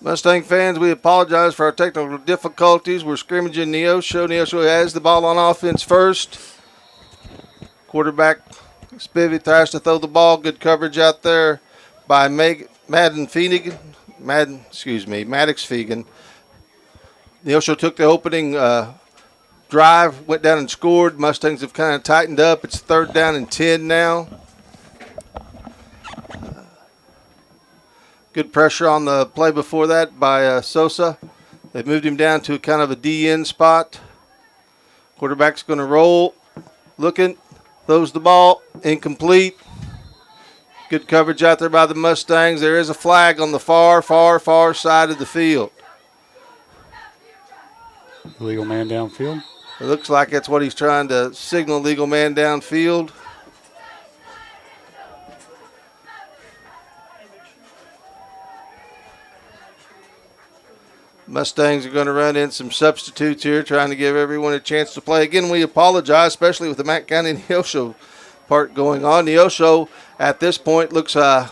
Mustang fans, we apologize for our technical difficulties. We're scrimmaging Neosho. Neosho has the ball on offense first. Quarterback Spivey tries to throw the ball. Good coverage out there by Maddox Fegan. Neosho took the opening drive, went down and scored. Mustangs have kind of tightened up. It's 3rd down and 10 now. Good pressure on the play before that by Sosa. They moved him down to kind of a DN spot. Quarterback's going to roll. Looking. Throws the ball. Incomplete. Good coverage out there by the Mustangs. There is a flag on the far side of the field. Legal man downfield. It looks like that's what he's trying to signal, legal man downfield. Mustangs are going to run in some substitutes here, trying to give everyone a chance to play. Again, we apologize, especially with the Mt County Neosho part going on. Neosho, at this point, looks a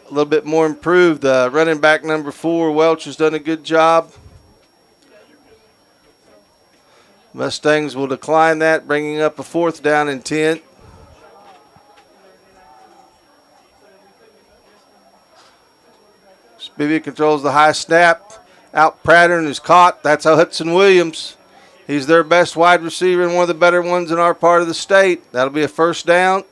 little bit more improved. Running back number 4, Welch, has done a good job. Mustangs will decline that, bringing up a 4th down and 10. Spivey controls the high snap. Out Prattern is caught. That's Hudson Williams. He's their best wide receiver and one of the better ones in our part of the state. That'll be a 1st down.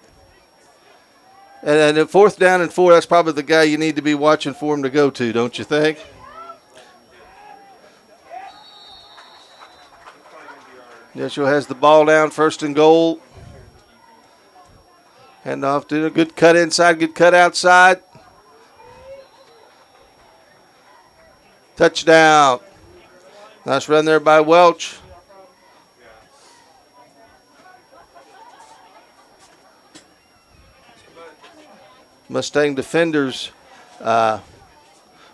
And at 4th down and 4, that's probably the guy you need to be watching for him to go to, don't you think? Yeshua has the ball down, 1st and goal. Hand off to a good cut inside, good cut outside. Touchdown. Nice run there by Welch. Mustang defenders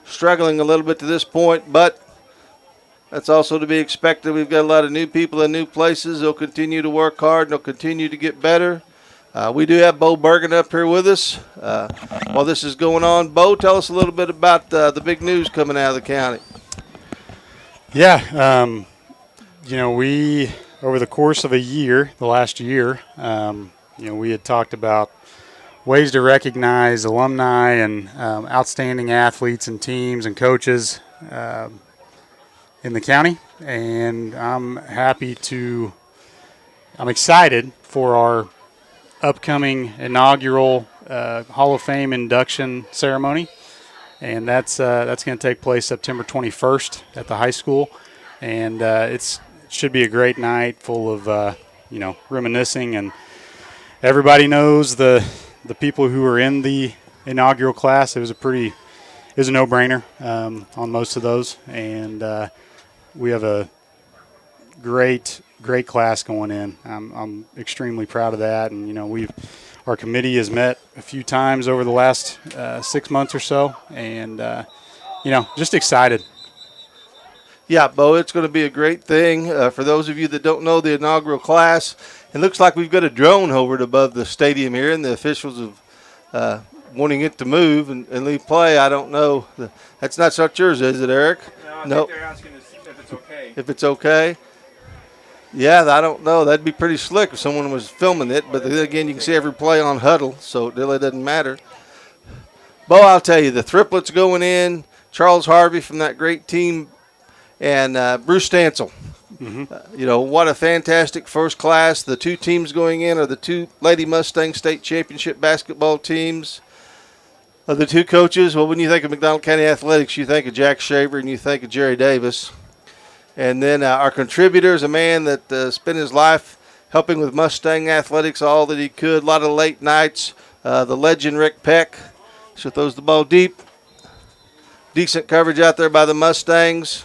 struggling a little bit to this point, but that's also to be expected. We've got a lot of new people in new places. They'll continue to work hard, and they'll continue to get better. We do have Bo Bergen up here with us while this is going on. Bo, tell us a little bit about the big news coming out of the county. Yeah, we, over the course of the last year, we had talked about ways to recognize alumni and outstanding athletes and teams and coaches in the county. And I'm excited for our upcoming inaugural Hall of Fame induction ceremony, and that's going to take place September 21st at the high school, and it should be a great night full of reminiscing, and everybody knows the people who were in the inaugural class. It was a no-brainer on most of those, and we have a great class going in. I'm extremely proud of that, and our committee has met a few times over the last 6 months or so, and just excited. Yeah, Bo, it's going to be a great thing. For those of you that don't know the inaugural class, it looks like we've got a drone hovered above the stadium here, and the officials have wanting it to move and leave play. I don't know. That's not yours, is it, Eric? No, I think they're asking if it's okay. If it's okay? Yeah, I don't know. That'd be pretty slick if someone was filming it. But then again, you can see every play on Huddle, so it really doesn't matter. Bo, I'll tell you, the triplets going in, Charles Harvey from that great team, and Bruce Stansel. Mm-hmm. What a fantastic first class. The 2 teams going in are the 2 Lady Mustang State Championship basketball teams. Of the 2 coaches, well, when you think of McDonald County Athletics, you think of Jack Shaver and you think of Jerry Davis. And then our contributors, a man that spent his life helping with Mustang athletics all that he could, a lot of late nights, the legend Rick Peck. So throws the ball deep. Decent coverage out there by the Mustangs.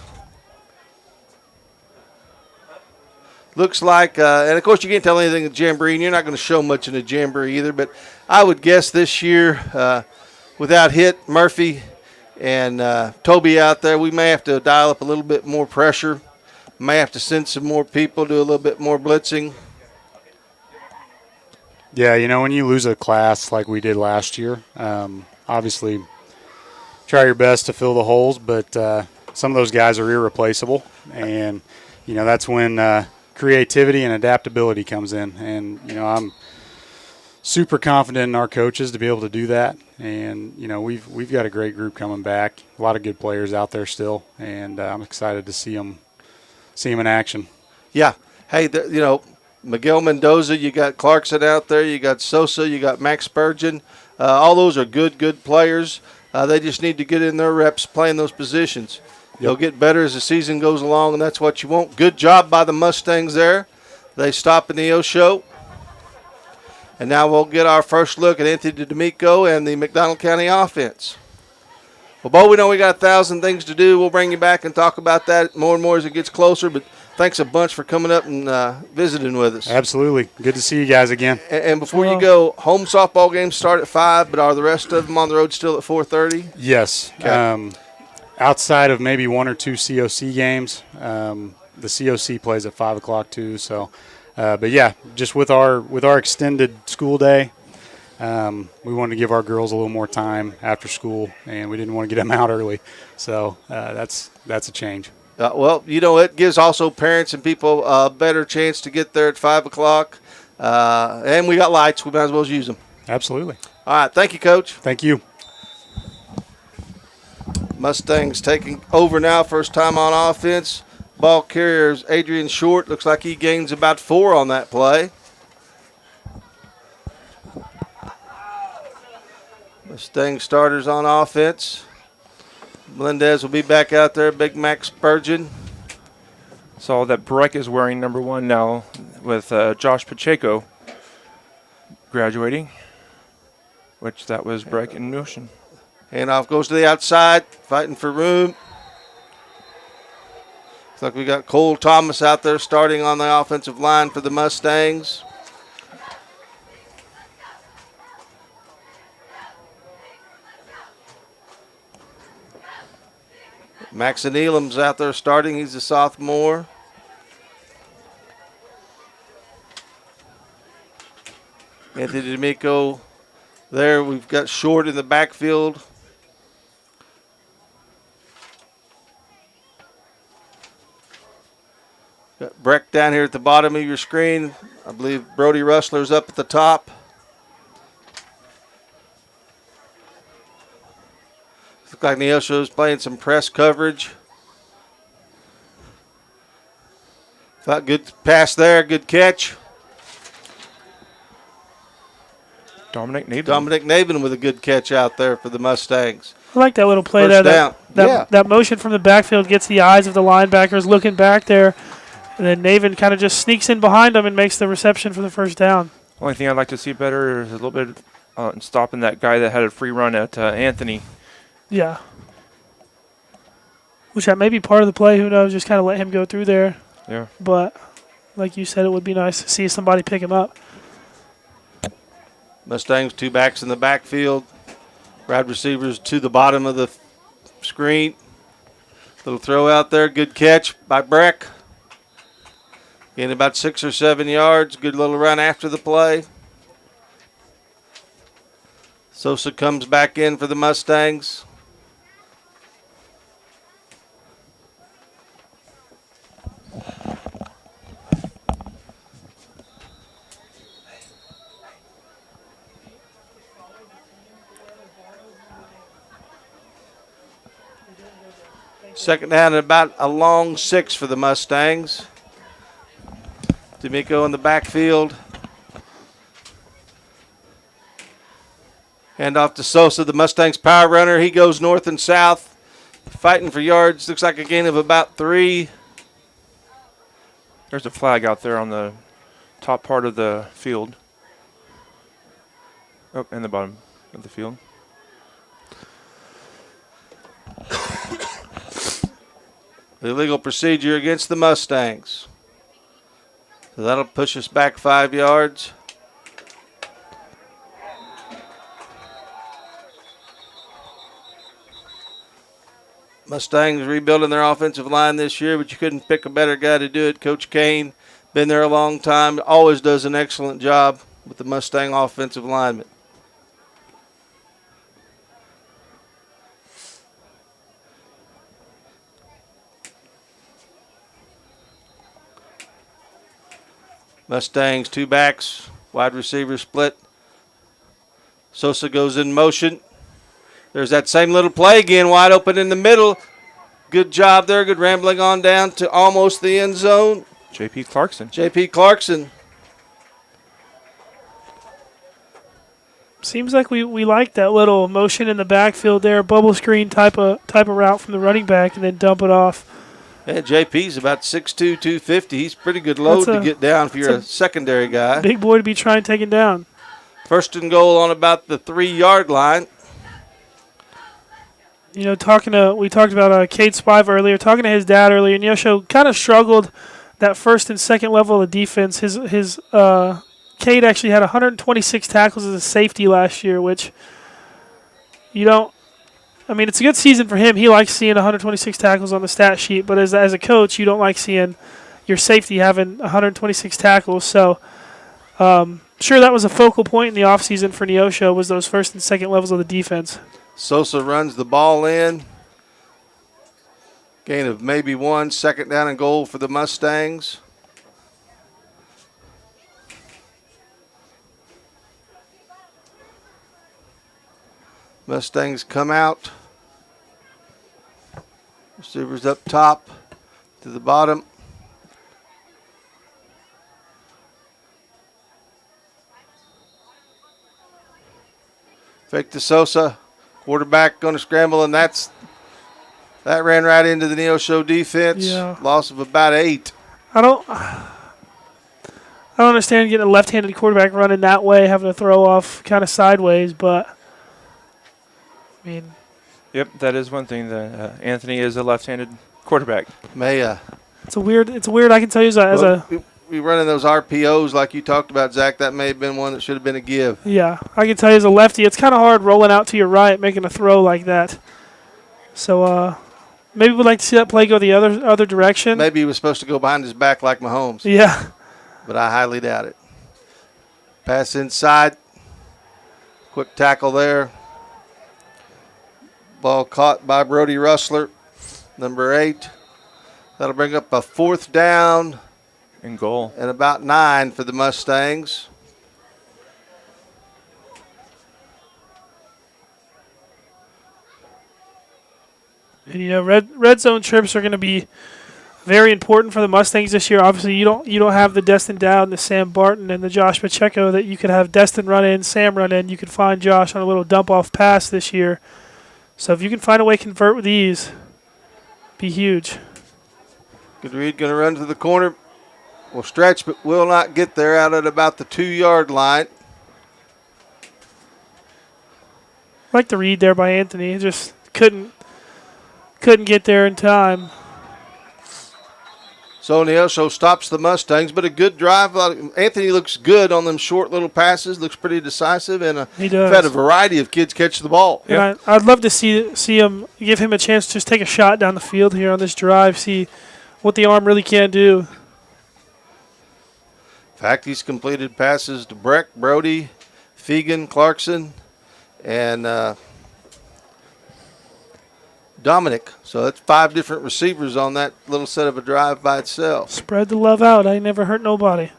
Looks like, and of course you can't tell anything at Jamboree, and you're not going to show much in the Jamboree either, but I would guess this year, without Hit, Murphy, and Toby out there, we may have to dial up a little bit more pressure. May have to send some more people, do a little bit more blitzing. Yeah, when you lose a class like we did last year, obviously try your best to fill the holes, but some of those guys are irreplaceable, and that's when creativity and adaptability comes in. And I'm super confident in our coaches to be able to do that. And we've got a great group coming back, a lot of good players out there still, and I'm excited to see them in action. Yeah. Hey, Miguel Mendoza, you got Clarkson out there, you got Sosa, you got Max Spurgeon. All those are good players. They just need to get in their reps playing those positions. They'll get better as the season goes along, and that's what you want. Good job by the Mustangs there. They stop in the O-Show. And now we'll get our first look at Anthony D'Amico and the McDonald County offense. Well, Bo, we know we got 1,000 things to do. We'll bring you back and talk about that more and more as it gets closer. But thanks a bunch for coming up and visiting with us. Absolutely. Good to see you guys again. And before you go, home softball games start at 5, but are the rest of them on the road still at 4:30? Yes. Okay. Outside of maybe one or two COC games, the COC plays at 5 o'clock too. So, but yeah, just with our extended school day, we wanted to give our girls a little more time after school, and we didn't want to get them out early. So that's a change. Well, it gives also parents and people a better chance to get there at 5 o'clock. And we got lights. We might as well use them. Absolutely. All right. Thank you, Coach. Thank you. Mustangs taking over now, first time on offense. Ball carriers Adrian Short. Looks like he gains about 4 on that play. Mustang starters on offense. Melendez will be back out there. Big Max Spurgeon. Saw that Breck is wearing number 1 now with Josh Pacheco graduating, which that was Breck in motion. Handoff goes to the outside, fighting for room. Looks like we got Cole Thomas out there starting on the offensive line for the Mustangs. Maxon Elam's out there starting. He's a sophomore. Anthony D'Amico there. We've got Short in the backfield. Got Breck down here at the bottom of your screen. I believe Brody Russler's up at the top. Looks like Neosho's playing some press coverage. Thought good pass there, good catch. Dominic Nabin with a good catch out there for the Mustangs. I like that little play First there. down. That motion from the backfield gets the eyes of the linebackers looking back there. And then Navin kind of just sneaks in behind them and makes the reception for the first down. Only thing I'd like to see better is a little bit stopping that guy that had a free run at Anthony. Yeah. Which that may be part of the play. Who knows? Just kind of let him go through there. Yeah. But like you said, it would be nice to see somebody pick him up. Mustangs, 2 backs in the backfield. Wide receivers to the bottom of the screen. Little throw out there. Good catch by Breck. Gained about 6 or 7 yards. Good little run after the play. Sosa comes back in for the Mustangs. Second down and about a long 6 for the Mustangs. D'Amico in the backfield. Hand off to Sosa, the Mustangs power runner. He goes north and south, fighting for yards. Looks like a gain of about 3. There's a flag out there on the top part of the field. Oh, and the bottom of the field. Illegal procedure against the Mustangs. So that'll push us back 5 yards. Mustangs rebuilding their offensive line this year, but you couldn't pick a better guy to do it. Coach Kane, been there a long time, always does an excellent job with the Mustang offensive linemen. Mustangs, 2 backs, wide receiver split. Sosa goes in motion. There's that same little play again, wide open in the middle. Good job there. Good rambling on down to almost the end zone. J.P. Clarkson. J.P. Clarkson. Seems like we like that little motion in the backfield there, bubble screen type of route from the running back, and then dump it off. Yeah, JP's about 6'2", 250. He's pretty good load to get down if you're a secondary guy. Big boy to be trying to take him down. First and goal on about the 3-yard line. You know, we talked about Cade Spiva earlier, talking to his dad earlier, and Neosho kind of struggled that first and second level of defense. His Cade actually had 126 tackles as a safety last year, which you don't. I mean, it's a good season for him. He likes seeing 126 tackles on the stat sheet, but as a coach, you don't like seeing your safety having 126 tackles. So, sure, that was a focal point in the offseason for Neosho, was those first and second levels of the defense. Sosa runs the ball in. Gain of maybe 1, second down and goal for the Mustangs. Mustangs come out. Receivers up top to the bottom. Fake to Sosa. Quarterback going to scramble, and that ran right into the Neosho defense. Yeah. Loss of about 8. I don't understand getting a left-handed quarterback running that way, having to throw off kind of sideways, but I mean, Yep, that is one thing. That Anthony is a left-handed quarterback. Maya. it's a weird. I can tell you We running those RPOs like you talked about, Zach. That may have been one that should have been a give. Yeah, I can tell you as a lefty, it's kind of hard rolling out to your right, making a throw like that. So maybe we'd like to see that play go the other direction. Maybe he was supposed to go behind his back like Mahomes. Yeah. But I highly doubt it. Pass inside. Quick tackle there. Ball caught by Brody Russler, number 8. That'll bring up a 4th down. And goal. And about 9 for the Mustangs. And you know, red zone trips are going to be very important for the Mustangs this year. Obviously, you don't have the Destin Dowd and the Sam Barton and the Josh Pacheco that you could have Destin run in, Sam run in. You could find Josh on a little dump off pass this year. So if you can find a way to convert with these, be huge. Good read, going to run to the corner. Will stretch, but will not get there out at about the 2-yard line. I like the read there by Anthony. He just couldn't get there in time. So Neosho stops the Mustangs, but a good drive. Anthony looks good on them short little passes. Looks pretty decisive, and He does. we've had a variety of kids catch the ball. And I'd love to see him, give him a chance to just take a shot down the field here on this drive, see what the arm really can do. In fact, he's completed passes to Breck, Brody, Fegan, Clarkson, and Dominic. So that's 5 different receivers on that little set of a drive by itself. Spread the love out. I ain't never hurt nobody.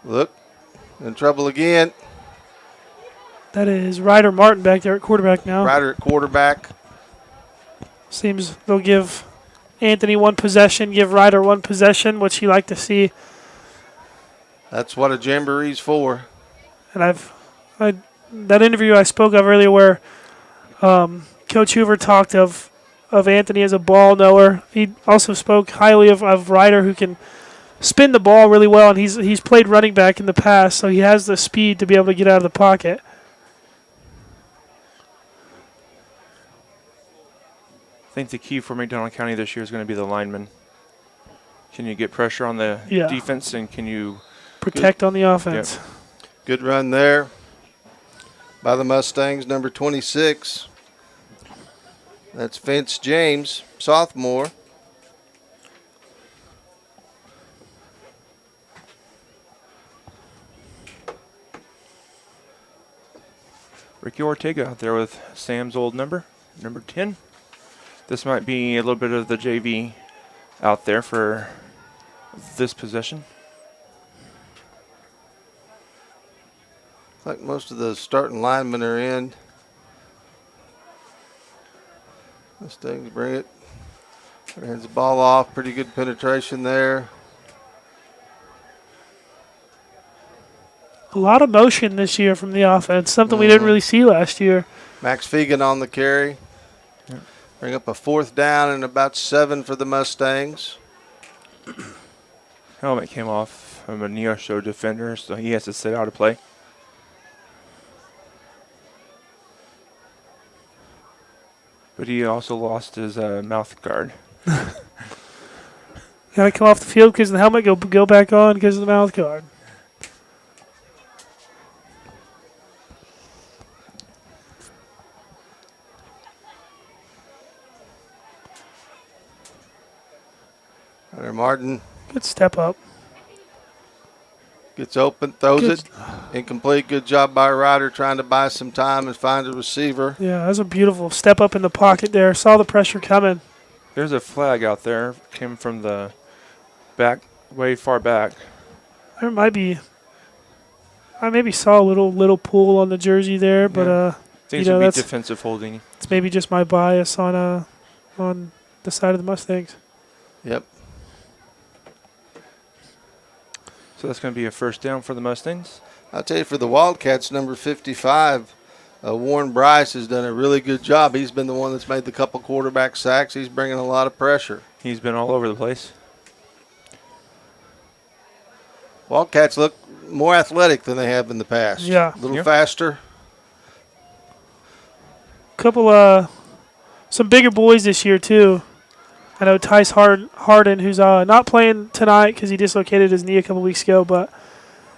Look, in trouble again. That is Ryder Martin back there at quarterback now. Ryder at quarterback. Seems they'll give Anthony 1 possession, give Ryder 1 possession, which he like to see. That's what a Jamboree's for. And that interview I spoke of earlier where Coach Hoover talked of Anthony as a ball knower. He also spoke highly of Ryder, who can spin the ball really well, and he's played running back in the past, so he has the speed to be able to get out of the pocket. I think the key for McDonald County this year is going to be the linemen. Can you get pressure on the defense, and can you protect on the offense? Yep. Good run there by the Mustangs, number 26. That's Vince James, sophomore. Ricky Ortega out there with Sam's old number 10. This might be a little bit of the JV out there for this possession. Like most of the starting linemen are in. Mustangs bring it. Hands the ball off. Pretty good penetration there. A lot of motion this year from the offense, something we didn't really see last year. Max Fegan on the carry. Yep. Bring up a 4th down and about 7 for the Mustangs. Helmet came off from a Neosho defender, so he has to sit out of play. But he also lost his mouth guard. Got to come off the field because the helmet go back on because of the mouth guard. Ryder Martin Good step up. gets open, throws Good. it. Incomplete. Good job by Ryder trying to buy some time and find a receiver. Yeah, that was a beautiful step up in the pocket there. Saw the pressure coming. There's a flag out there. Came from the back, way far back. There might be. I maybe saw a little pull on the jersey there, but Seems you know, to be that's- defensive holding. it's maybe just my bias on the side of the Mustangs. Yep. So that's going to be a first down for the Mustangs. I'll tell you, for the Wildcats, number 55, Warren Bryce has done a really good job. He's been the one that's made the couple quarterback sacks. He's bringing a lot of pressure. He's been all over the place. Wildcats look more athletic than they have in the past. Yeah. A little Yep. faster. Couple some bigger boys this year too. I know Tice Harden, who's not playing tonight because he dislocated his knee a couple weeks ago, but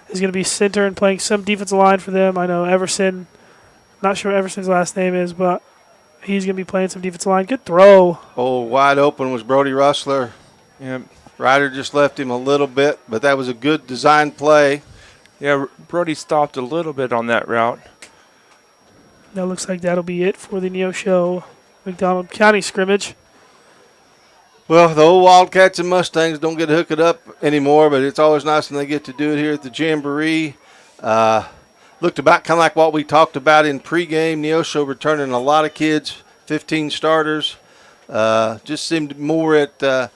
is going to be center and playing some defensive line for them. I know Everson, not sure what Everson's last name is, but he's going to be playing some defensive line. Good throw. Oh, wide open was Brody Russler. Yeah, Ryder just left him a little bit, but that was a good design play. yeah. Brody stopped a little bit on that route. That looks like that'll be it for the Neosho McDonald County scrimmage. Well, the old Wildcats and Mustangs don't get hooked up anymore, but it's always nice when they get to do it here at the Jamboree. Looked about kind of like what we talked about in pregame. Neosho returning a lot of kids, 15 starters. Just seemed more at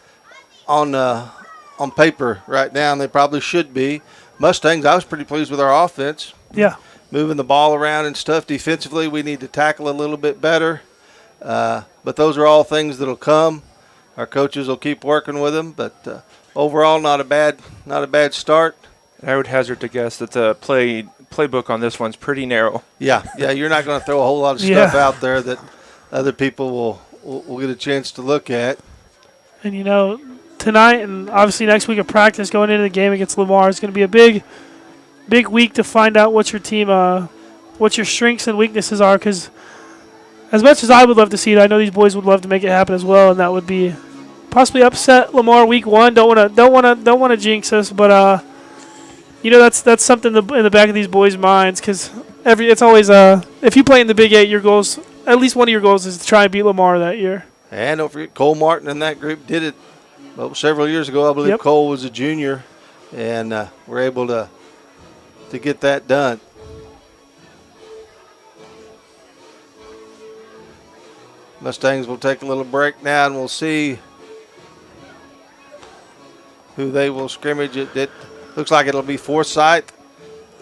on paper right now, and they probably should be. Mustangs, I was pretty pleased with our offense. Yeah. Moving the ball around and stuff. Defensively, we need to tackle a little bit better. But those are all things that'll come. Our coaches will keep working with them, but overall, not a bad start. I would hazard to guess that the playbook on this one's pretty narrow. Yeah, you're not going to throw a whole lot of stuff out there that other people will get a chance to look at. And, you know, tonight and obviously next week of practice going into the game against Lamar is going to be a big week to find out what your team, what your strengths and weaknesses are. Because as much as I would love to see it, I know these boys would love to make it happen as well, and that would be possibly upset Lamar week one. Don't want to jinx us, but you know that's something in the back of these boys' minds because it's always if you play in the Big 8, your goals, at least one of your goals is to try and beat Lamar that year. And don't forget, Cole Martin and that group did it several years ago. I believe Yep. Cole was a junior, and we're able to get that done. Mustangs will take a little break now, and we'll see who they will scrimmage it. It looks like it'll be Forsyth.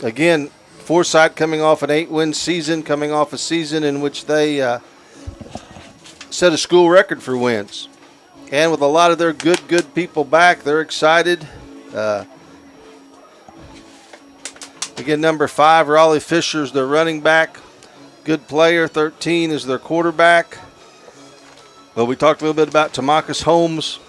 Again, Forsyth coming off an 8-win season, coming off a season in which they set a school record for wins. And with a lot of their good people back, they're excited. Again, number 5, Raleigh Fisher is their running back. Good player. 13 is their quarterback. Well, we talked a little bit about Tamakis Holmes,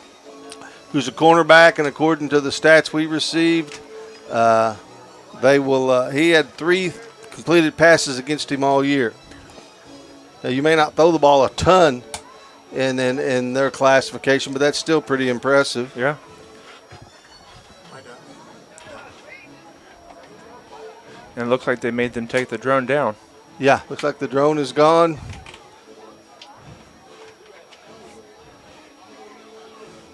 who's a cornerback, and according to the stats we received, he had 3 completed passes against him all year. Now, you may not throw the ball a ton in their classification, but that's still pretty impressive. Yeah. And it looks like they made them take the drone down. Yeah, looks like the drone is gone.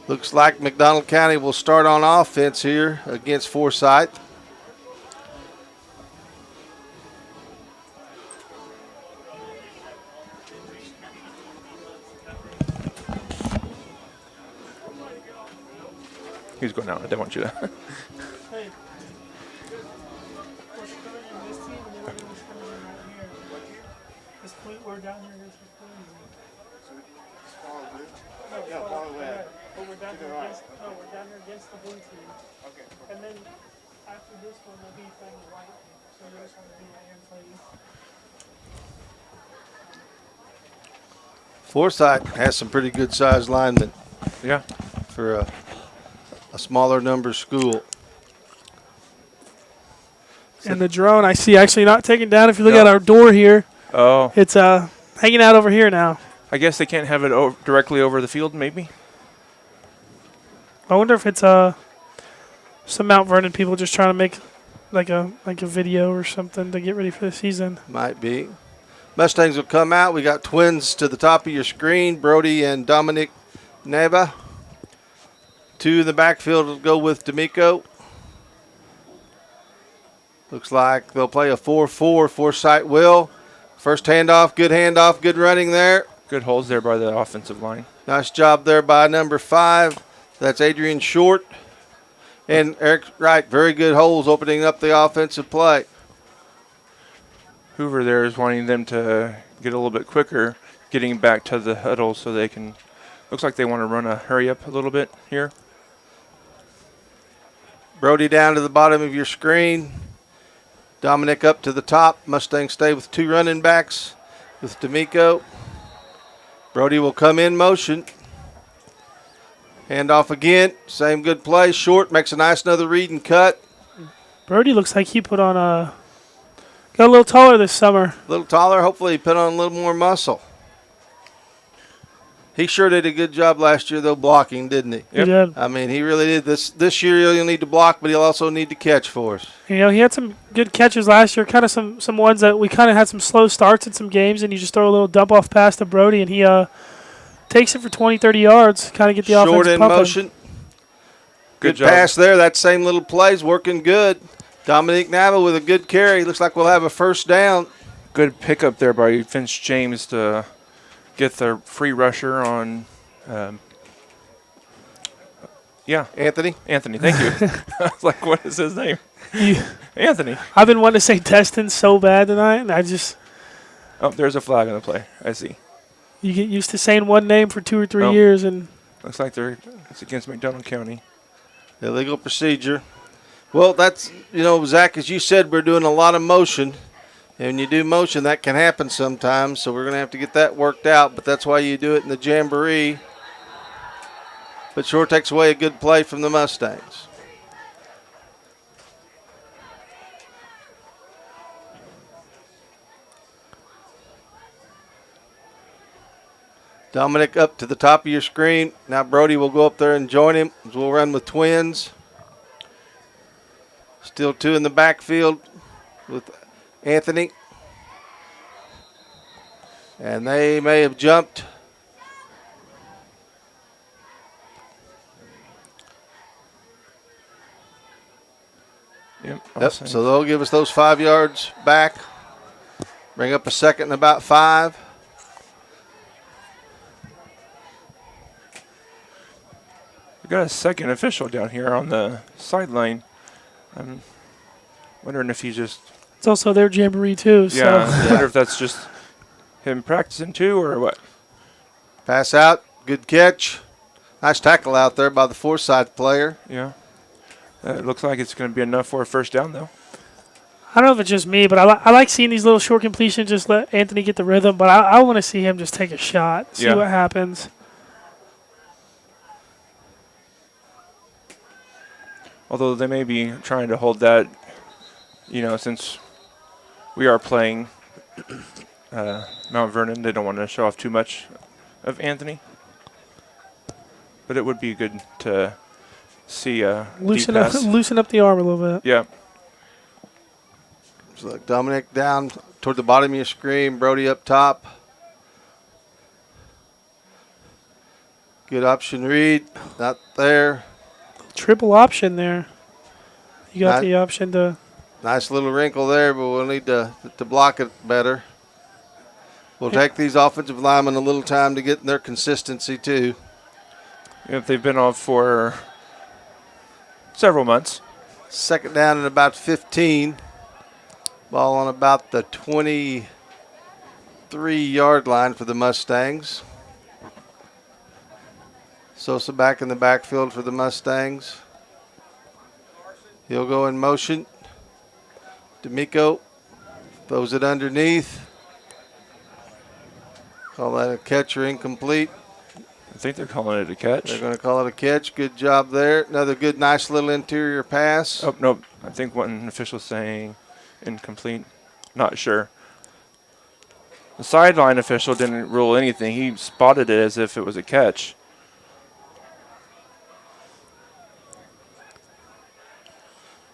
Looks like McDonald County will start on offense here against Forsyth. He's going out. I didn't want you to. Hey. We're scrimmaging this team, and then we're going to be scrimmaging right here. This point, we're down here against the Queens. We're down here against the blue team. Okay. And then after this one, we'll be playing the white team. So we just want to be and play. Forsyth has some pretty good sized linemen Yeah. for a smaller number school. And the drone I see actually not taken down. If you look No. at our door here, Oh. it's hanging out over here now. I guess they can't have it directly over the field, maybe? I wonder if it's some Mount Vernon people just trying to make like a video or something to get ready for the season. Might be. Mustangs will come out. We got twins to the top of your screen, Brody and Dominic Neva. 2 in the backfield will go with D'Amico. Looks like they'll play a 4-4. Forsyth will. First handoff, good running there. Good holes there by the offensive line. Nice job there by number 5. That's Adrian Short. And Eric Wright, very good holes opening up the offensive play. Hoover there is wanting them to get a little bit quicker, getting back to the huddle so they can. Looks like they want to run a hurry up a little bit here. Brody down to the bottom of your screen. Dominic up to the top. Mustangs stay with 2 running backs with D'Amico. Brody will come in motion. Hand off again. Same good play. Short makes a nice another read and cut. Brody looks like he put on got a little taller this summer. A little taller. Hopefully he put on a little more muscle. He sure did a good job last year, though, blocking, didn't he? He did. I mean, he really did. This year he'll need to block, but he'll also need to catch for us. You know, he had some good catches last year, kind of some ones that we kind of had some slow starts in some games, and you just throw a little dump-off pass to Brody, and he takes it for 20, 30 yards, kind of get the offense Short in pumping. motion. Good Good job. pass there. That same little play's working good. Dominic Nava with a good carry. Looks like we'll have a first down. Good pickup there by Vince James to get the free rusher on. Anthony. Anthony. Thank you. I was like, what is his name? Anthony. I've been wanting to say Destin so bad tonight, and Oh, there's a flag on the play. I see. you get used to saying one name for 2 or 3 Oh. years, and Looks like it's against McDonald County. Illegal procedure. Well, that's, Zach, as you said, we're doing a lot of motion. And when you do motion, that can happen sometimes. So we're going to have to get that worked out. But that's why you do it in the Jamboree. But sure takes away a good play from the Mustangs. Dominic up to the top of your screen. Now Brody will go up there and join him. We'll run with twins. Still 2 in the backfield with Anthony. And they may have jumped. Yep. Yep. So they'll give us those 5 yards back. Bring up a second and about 5. We got a second official down here on the sideline. I'm wondering if he's just. it's also their Jamboree too. So. Yeah. I wonder if that's just him practicing too or what. Pass out. Good catch. Nice tackle out there by the Forsyth player. Yeah. It looks like it's going to be enough for a first down though. I don't know if it's just me, but I like seeing these little short completions, just let Anthony get the rhythm, but I want to see him just take a shot, see what happens. Although they may be trying to hold that, since we are playing Mount Vernon, they don't want to show off too much of Anthony. But it would be good to see a Loosen deep up, pass. loosen up the arm a little bit. Yeah. So Dominic down toward the bottom of your screen. Brody up top. Good option read. Not there. Triple option there. You got Not- the option to. Nice little wrinkle there, but we'll need to block it better. We'll take these offensive linemen a little time to get in their consistency, too. If they've been off for several months. Second down and about 15. Ball on about the 23-yard line for the Mustangs. Sosa back in the backfield for the Mustangs. He'll go in motion. D'Amico throws it underneath. Call that a catch or incomplete. I think they're calling it a catch. They're going to call it a catch. Good job there. Another good, nice little interior pass. Oh, no. I think one official's saying incomplete. Not sure. The sideline official didn't rule anything. He spotted it as if it was a catch.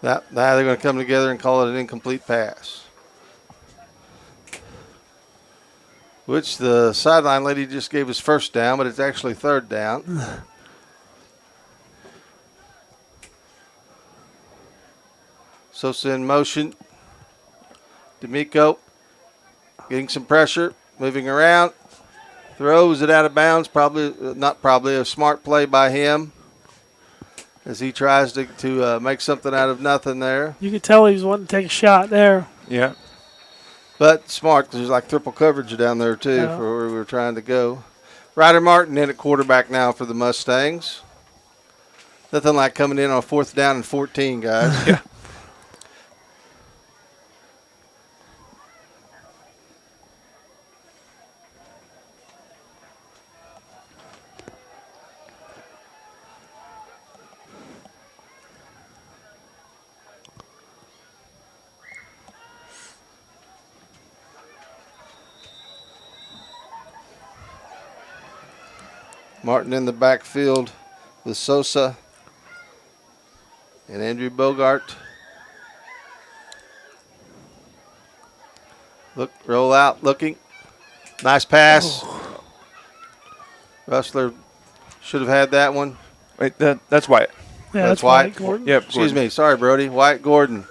Now they're going to come together and call it an incomplete pass. Which the sideline lady just gave us first down, but it's actually third down. Sosa in motion. D'Amico getting some pressure, moving around. Throws it out of bounds. Not probably, a smart play by him as he tries to make something out of nothing there. You could tell he was wanting to take a shot there. Yeah. But smart, because there's like triple coverage down there, too, Yeah. for where we were trying to go. Ryder Martin in at quarterback now for the Mustangs. Nothing like coming in on 4th down and 14, guys. Yeah. Martin in the backfield with Sosa and Andrew Bogart. Roll out, looking. Nice pass. Oh. Rustler should have had that one. Wait, that's Wyatt. Yeah, That's that's White White. Gordon. Yep. Excuse me. Sorry, Brody. Wyatt Gordon.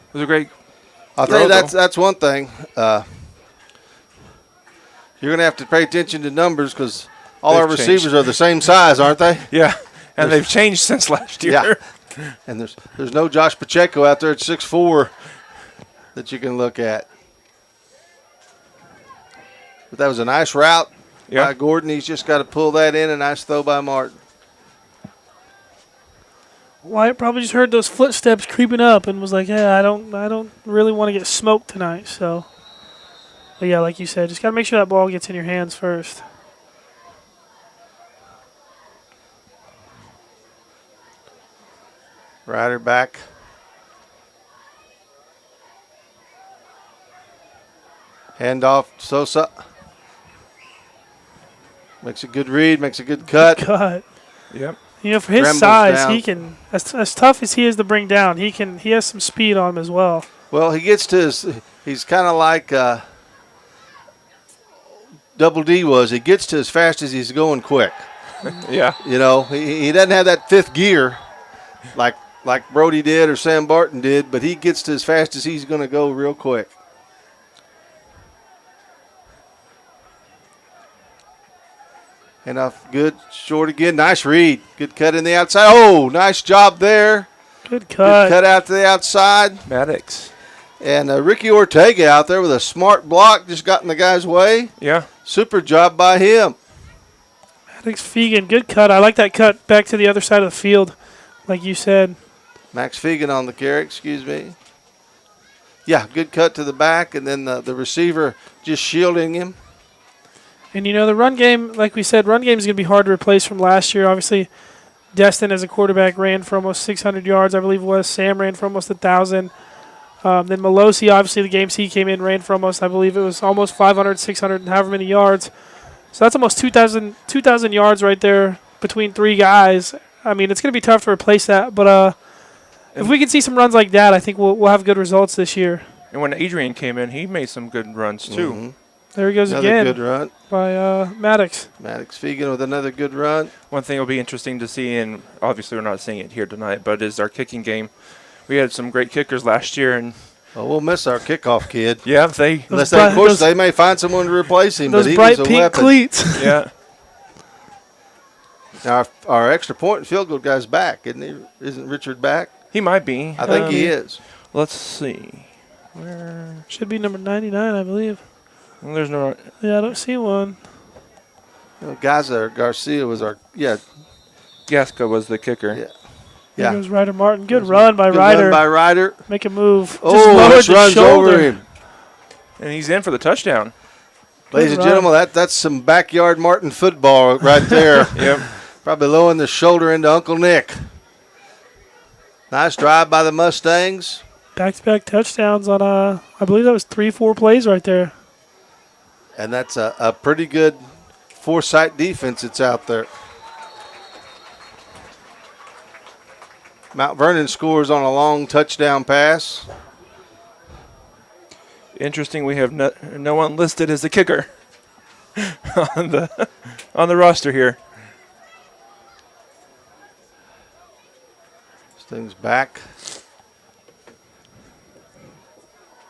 It was a great I'll throw, tell you though. that's one thing. You're going to have to pay attention to numbers because all our They've receivers changed. are the same size, aren't they? Yeah, and they've changed since last year. Yeah. And there's no Josh Pacheco out there at 6'4" that you can look at. But that was a nice route by Gordon. He's just got to pull that in. A nice throw by Martin. Wyatt probably just heard those footsteps creeping up and was like, "Yeah, I don't really want to get smoked tonight." So, but yeah, like you said, just gotta make sure that ball gets in your hands first. Ryder back. Handoff, Sosa. Makes a good read, makes a good cut. Cut. Yep. You know, for his Scrambles size, down. he can as tough as he is to bring down. He has some speed on him as well. Well, he gets to he's kind of like Double D was. He gets to as fast as he's going quick. Yeah. You know, he doesn't have that fifth gear like Brody did or Sam Barton did, but he gets to as fast as he's going to go real quick. And off good, short again. Nice read. Good cut in the outside. Oh, nice job there. Good cut. Good cut out to the outside. Maddox. And Ricky Ortega out there with a smart block, just got in the guy's way. Yeah. Super job by him. Maddox Fegan, good cut. I like that cut back to the other side of the field, like you said. Max Fegan on the carry, excuse me. Yeah, good cut to the back, and then the receiver just shielding him. And, you know, the run game, like we said, run game is going to be hard to replace from last year. Obviously, Destin as a quarterback ran for almost 600 yards, I believe it was. Sam ran for almost 1,000. Then Melosi, obviously, the games he came in, ran for almost, I believe it was almost 500, 600, and however many yards. So that's almost 2,000 yards right there between three guys. I mean, it's going to be tough to replace that. But if we can see some runs like that, I think we'll have good results this year. And when Adrian came in, he made some good runs too. Mm-hmm. There he goes Another again good run. by Maddox. Maddox Fegan with another good run. One thing will be interesting to see, and obviously we're not seeing it here tonight, but is our kicking game. We had some great kickers last year, and Well, we'll miss our kickoff kid. yeah, they Unless, of course, they may find someone to replace him, but Those he bright was a pink weapon. cleats. yeah. Now, our extra point and field goal guy's back, isn't he? Isn't Richard back? He might be. I think he is. Let's see. Where? Should be number 99, I believe. Well, there's no. Yeah, I don't see one. Garcia was our Gasca was the kicker. Yeah. There goes Ryder Martin. Good run by Good Ryder. run by Ryder. Make a move. Just Oh, lowered this the runs shoulder. over him. And he's in for the touchdown. Ladies and run. gentlemen, that's some backyard Martin football right there. Yep. Probably lowering the shoulder into Uncle Nick. Nice drive by the Mustangs. Back-to-back touchdowns on, I believe that was 3-4 plays right there. And that's a pretty good foresight defense that's out there. Mount Vernon scores on a long touchdown pass. Interesting. We have no one listed as the kicker on the roster here. This thing's back.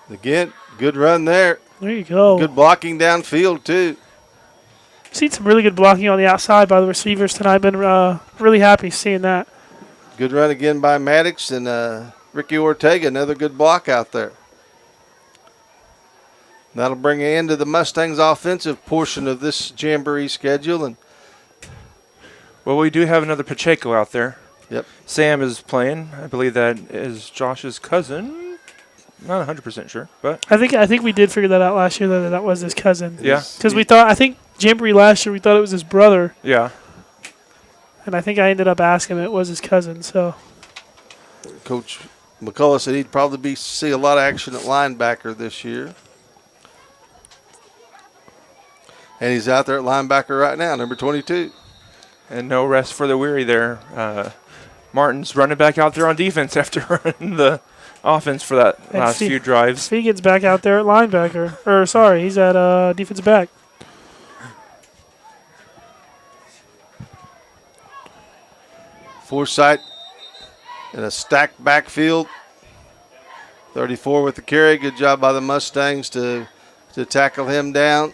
Again, good run there. There you go. Good blocking downfield, too. Seen some really good blocking on the outside by the receivers tonight. Been really happy seeing that. Good run again by Maddox and Ricky Ortega. Another good block out there. That'll bring an end to the Mustangs' offensive portion of this Jamboree schedule. And Well, we do have another Pacheco out there. Yep. Sam is playing. I believe that is Josh's cousin. Not 100% sure, but I think we did figure that out last year that was his cousin. yeah, Because I think Jamboree last year we thought it was his brother, yeah. and I think I ended up asking him it was his cousin. So Coach McCullough said he'd probably see a lot of action at linebacker this year. And he's out there at linebacker right now, number 22. And no rest for the weary there. Martin's running back out there on defense after running the offense for that And last few drives. Fegan's back out there at linebacker. Or sorry, he's at defensive back. Foresight in a stacked backfield. 34 with the carry. Good job by the Mustangs to tackle him down.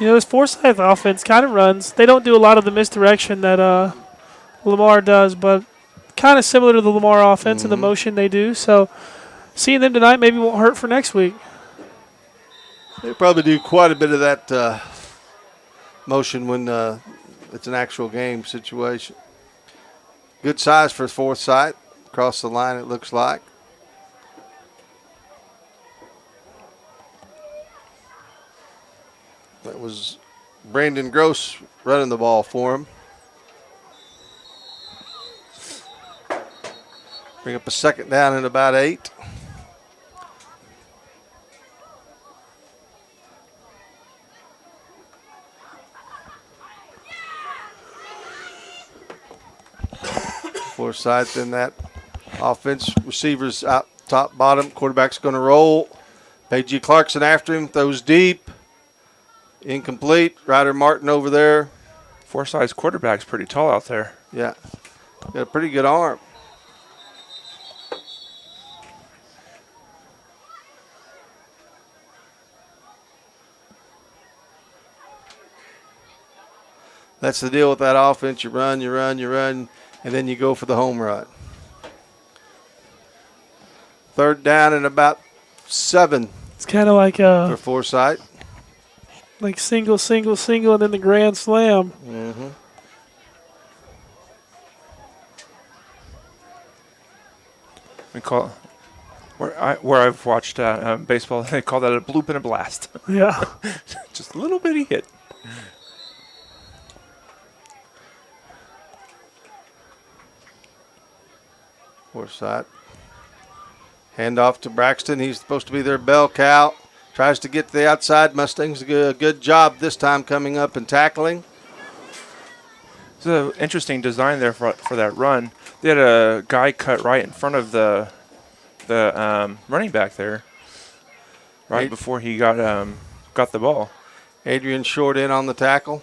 You know, this Forsyth offense kind of runs. They don't do a lot of the misdirection that Lamar does, but kind of similar to the Lamar offense and the motion they do. So seeing them tonight maybe won't hurt for next week. They probably do quite a bit of that motion when it's an actual game situation. Good size for Forsyth. Across the line, it looks like. That was Brandon Gross running the ball for him. Bring up a second down and about 8. Forsyth in that offense. Receivers out top, bottom. Quarterback's going to roll. Paige Clarkson after him. Throws deep. Incomplete. Ryder Martin over there. Forsyth's quarterback's pretty tall out there. Yeah. Got a pretty good arm. That's the deal with that offense. You run, and then you go for the home run. Third down and about 7 It's kind of like for Forsyth. like single, and then the grand slam. Mm-hmm. We call where I've watched baseball. They call that a bloop and a blast. Yeah. Just a little bitty hit. Forsyth. Hand off to Braxton. He's supposed to be their bell cow. Tries to get to the outside. Mustangs do a good job this time coming up and tackling. It's an interesting design there for that run. They had a guy cut right in front of the running back there. right before he got the ball. Adrian Short in on the tackle.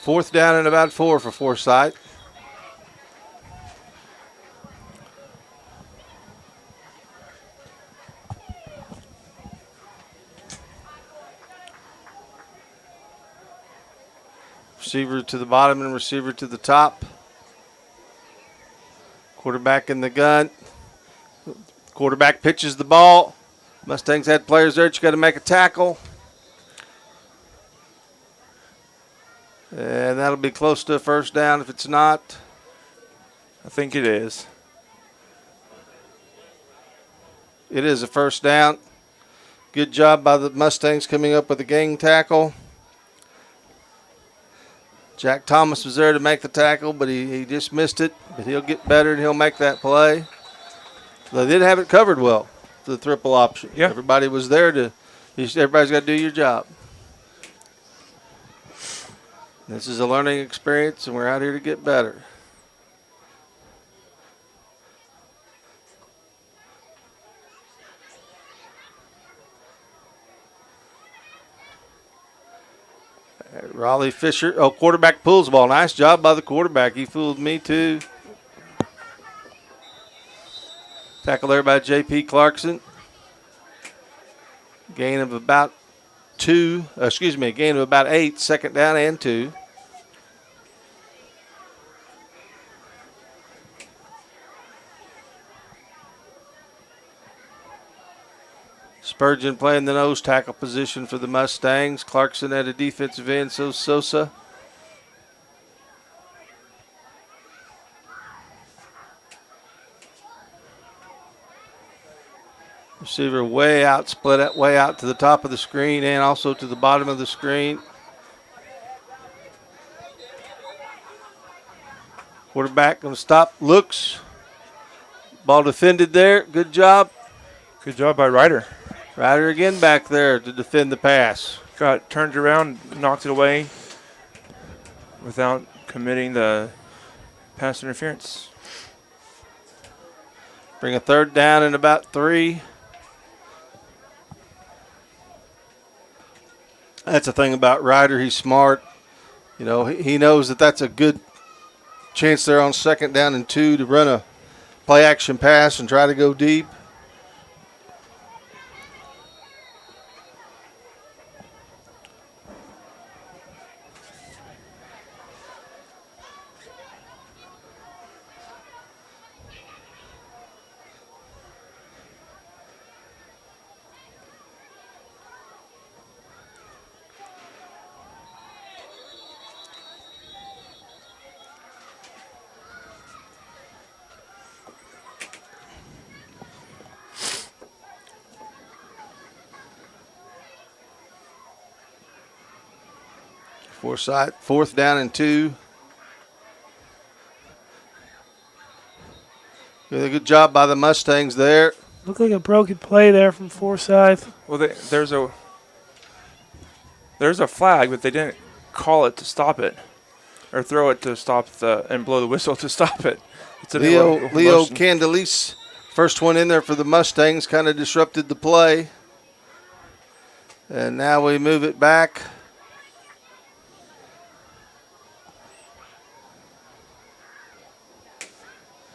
4th down and about 4 for Forsyth. Receiver to the bottom and receiver to the top. Quarterback in the gun. Quarterback pitches the ball. Mustangs had players there. You got to make a tackle. And that'll be close to a first down if it's not. I think it is. It is a first down. Good job by the Mustangs coming up with a gang tackle. Jack Thomas was there to make the tackle, but he just missed it. But he'll get better and he'll make that play. They did have it covered well, the triple option. Yeah. Everybody was there everybody's got to do your job. This is a learning experience, and we're out here to get better. Raleigh Fisher, quarterback pulls the ball. Nice job by the quarterback. He fooled me too. Tackle there by J.P. Clarkson. Gain of about 8, 2nd down and 2. Spurgeon playing the nose tackle position for the Mustangs. Clarkson at a defensive end, so Sosa. Receiver way out, split out, way out to the top of the screen and also to the bottom of the screen. Quarterback going to stop, looks. Ball defended there. Good job. Good job by Ryder. Ryder again back there to defend the pass. Got turned around, knocked it away without committing the pass interference. Bring a 3rd down and about 3. That's the thing about Ryder. He's smart. You know, he knows that that's a good chance there on 2nd down and 2 to run a play action pass and try to go deep. Forsyth, 4th down and 2. Good job by the Mustangs there. Looked like a broken play there from Forsyth. Well, there's a flag, but they didn't call it to stop it, or throw it to stop and blow the whistle to stop it. It's Leo Candelis, first one in there for the Mustangs, kind of disrupted the play. And now we move it back.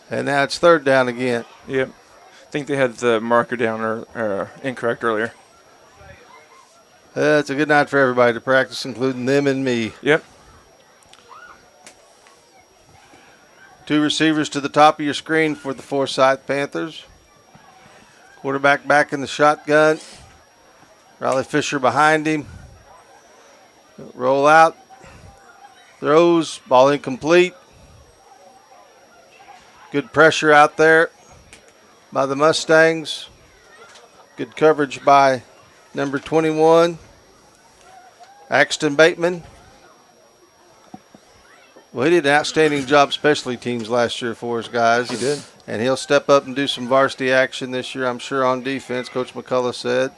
And now it's 3rd down again. Yep. I think they had the marker down or incorrect earlier. It's a good night for everybody to practice, including them and me. Yep. 2 receivers to the top of your screen for the Forsyth Panthers. Quarterback back in the shotgun. Raleigh Fisher behind him. Roll out. Throws. Ball incomplete. Good pressure out there by the Mustangs. Good coverage by number 21, Axton Bateman. Well, he did an outstanding job specialty teams last year for us, guys. He did. And he'll step up and do some varsity action this year, I'm sure, on defense, Coach McCullough said.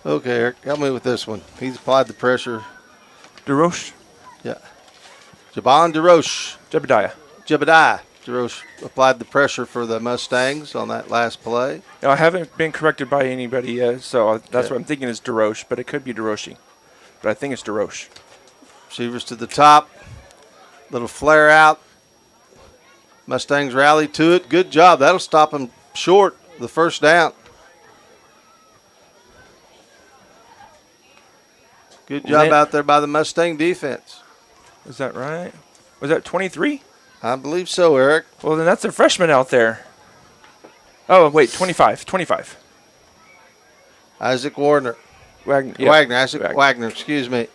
Okay, Eric, help me with this one. He's applied the pressure. DeRoche. Yeah. Jabon DeRoche. Jebediah DeRoche applied the pressure for the Mustangs on that last play. No, I haven't been corrected by anybody yet, so that's Okay. what I'm thinking is DeRoche, but it could be DeRoche. But I think it's DeRoche. Receivers to the top. Little flare out. Mustangs rally to it. Good job. That'll stop them short the first down. Good job out there by the Mustang defense. Is that right? Was that 23? I believe so, Eric. Well, then that's a freshman out there. Oh, wait, 25. 25. Isaac Wagner. Wagner. Isaac Wagner, excuse me.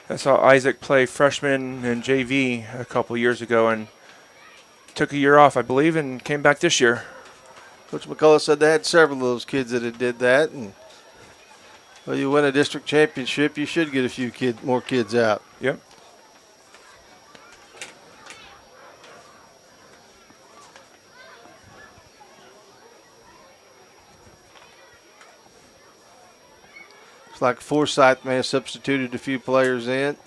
I saw Isaac play freshman and JV a couple years ago and took a year off, I believe, and came back this year. Coach McCullough said they had several of those kids that had did that. And well, you win a district championship, you should get a few more kids out. Yep. Looks like Forsyth may have substituted a few players in.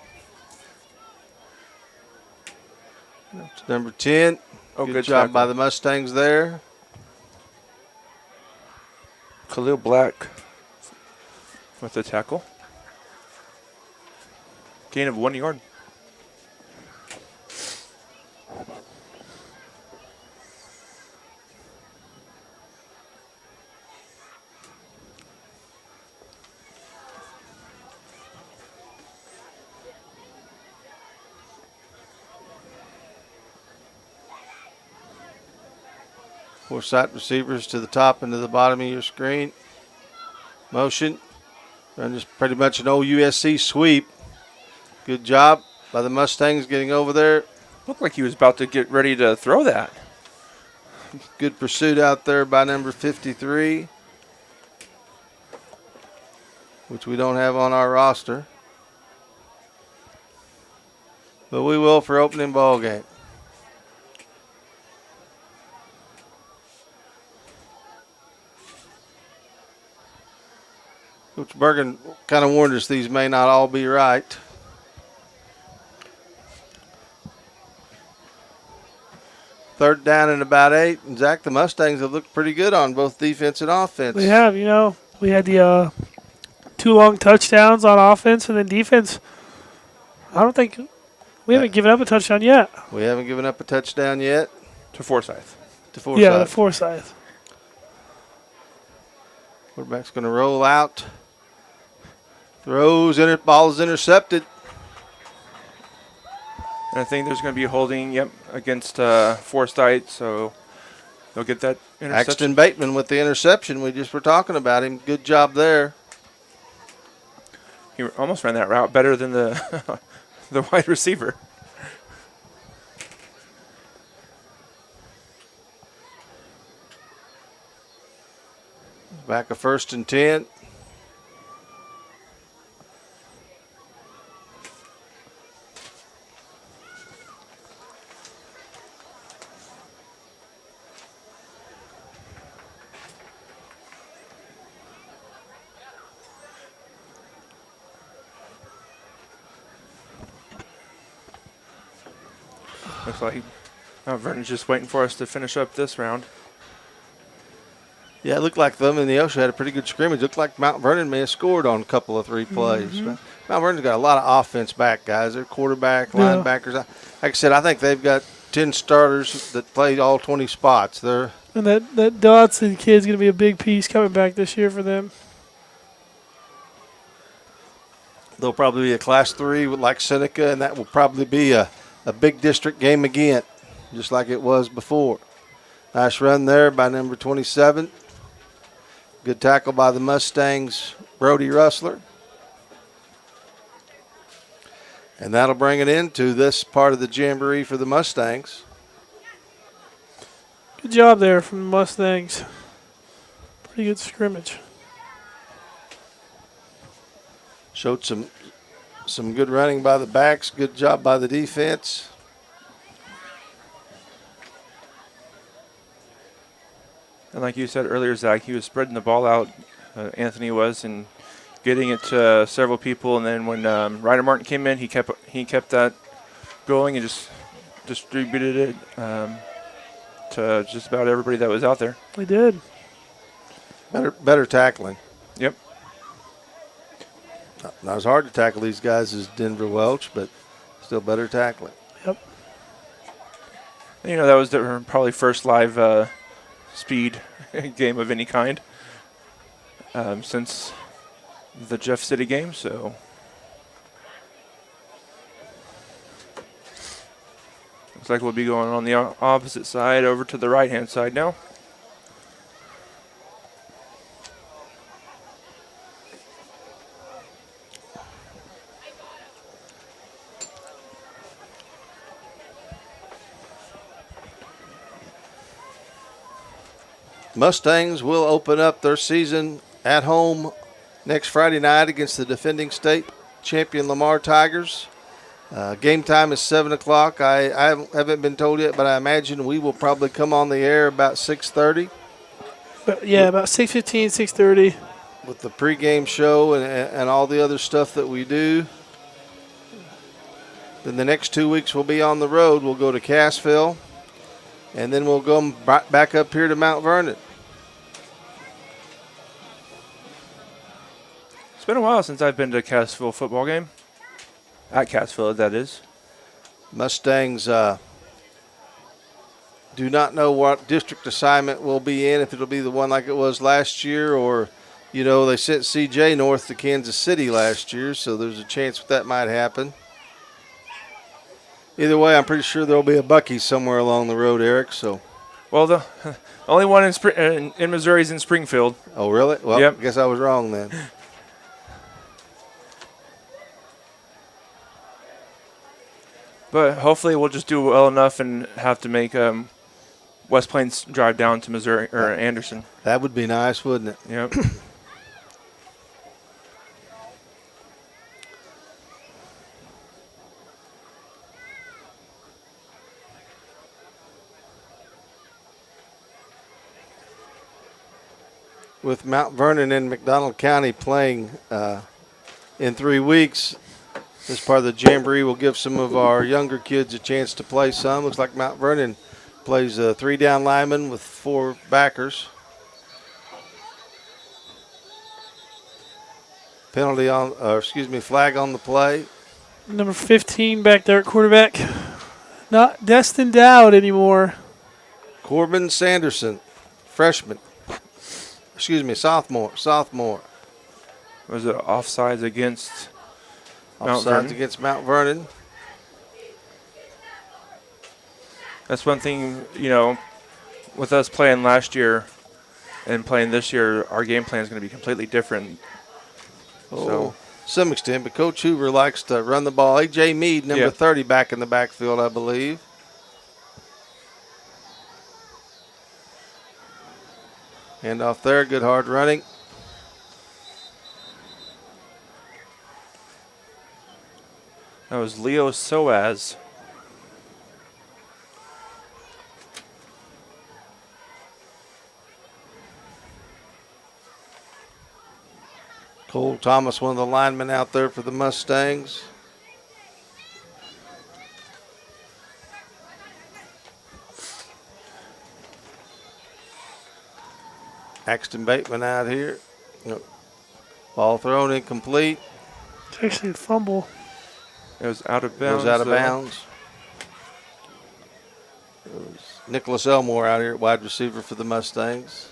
That's number 10. Oh, good good job tackle by the Mustangs there. Khalil Black with the tackle. Gain of 1 yard. Forsyth receivers to the top and to the bottom of your screen. Motion. And just pretty much an old USC sweep. Good job by the Mustangs getting over there. Looked like he was about to get ready to throw that. Good pursuit out there by number 53, which we don't have on our roster. But we will for opening ball game. Coach Bergen kind of warned us these may not all be right. Third down and about 8. And Zach, the Mustangs have looked pretty good on both defense and offense. We have, we had the 2 long touchdowns on offense, and then defense. I don't think we haven't given up a touchdown yet. We haven't given up a touchdown yet. To Forsyth. Yeah, the Forsyth. Quarterback's going to roll out. Throws, ball is intercepted. And I think there's going to be holding, against Forsyth, so they'll get that interception. Axton Bateman with the interception. We just were talking about him. Good job there. He almost ran that route better than the the wide receiver. Back of 1st and 10. Looks like Mount Vernon's just waiting for us to finish up this round. Yeah, it looked like them and the Ocean had a pretty good scrimmage. Looked like Mount Vernon may have scored on a couple of 3 plays. Mm-hmm. Mount Vernon's got a lot of offense back, guys. Their quarterback, linebackers. Like I said, I think they've got 10 starters that played all 20 spots. And that Dodson kid's going to be a big piece coming back this year for them. They'll probably be a Class 3 like Seneca, and that will probably be a big district game again, just like it was before. Nice run there by number 27. Good tackle by the Mustangs, Brody Russler. And that'll bring it into this part of the Jamboree for the Mustangs. Good job there from the Mustangs. Pretty good scrimmage. Showed some good running by the backs. Good job by the defense. And like you said earlier, Zach, he was spreading the ball out. Anthony was, and getting it to several people. And then when Ryder Martin came in, he kept that going and just distributed it to just about everybody that was out there. We did. Better tackling. Yep. Not as hard to tackle these guys as Denver Welch, but still better tackling. Yep. And, you know, that was their probably first live speed game of any kind since the Jeff City game, so looks like we'll be going on the opposite side over to the right-hand side now. Mustangs will open up their season at home next Friday night against the defending state champion Lamar Tigers. Game time is 7 o'clock. I haven't been told yet, but I imagine we will probably come on the air about 6:30. But yeah, about 6:15, 6:30. With the pregame show and all the other stuff that we do. Then the next 2 weeks we'll be on the road. We'll go to Cassville, and then we'll go back up here to Mount Vernon. It's been a while since I've been to a Cassville football game. At Cassville, that is. Mustangs do not know what district assignment we'll be in, if it'll be the one like it was last year, or, you know, they sent CJ north to Kansas City last year, so there's a chance that might happen. Either way, I'm pretty sure there'll be a Buc-ee's somewhere along the road, Eric. So, well, the only one in Missouri is in Springfield. Oh, really? Well, yep. I guess I was wrong then. But hopefully we'll just do well enough and have to make West Plains drive down to Missouri or Anderson. That would be nice, wouldn't it? Yep. With Mt Vernon and McDonald County playing in 3 weeks, this part of the Jamboree will give some of our younger kids a chance to play some. Looks like Mt Vernon plays 3 down linemen with 4 backers. Flag on the play. Number 15 back there at quarterback. Not destined out anymore. Corbin Sanderson, freshman. Sophomore. Was it offsides against Mount Vernon? Offsides against Mount Vernon. That's one thing, you know, with us playing last year and playing this year, our game plan is going to be completely different. To some extent, but Coach Hoover likes to run the ball. A.J. Mead, number 30, back in the backfield, I believe. Hand off there, good hard running. That was Leo Soaz. Cole Thomas, one of the linemen out there for the Mustangs. Axton Bateman out here. Ball thrown incomplete. It's actually a fumble. It was out of bounds. Goes out of bounds. It was Nicholas Elmore out here at wide receiver for the Mustangs.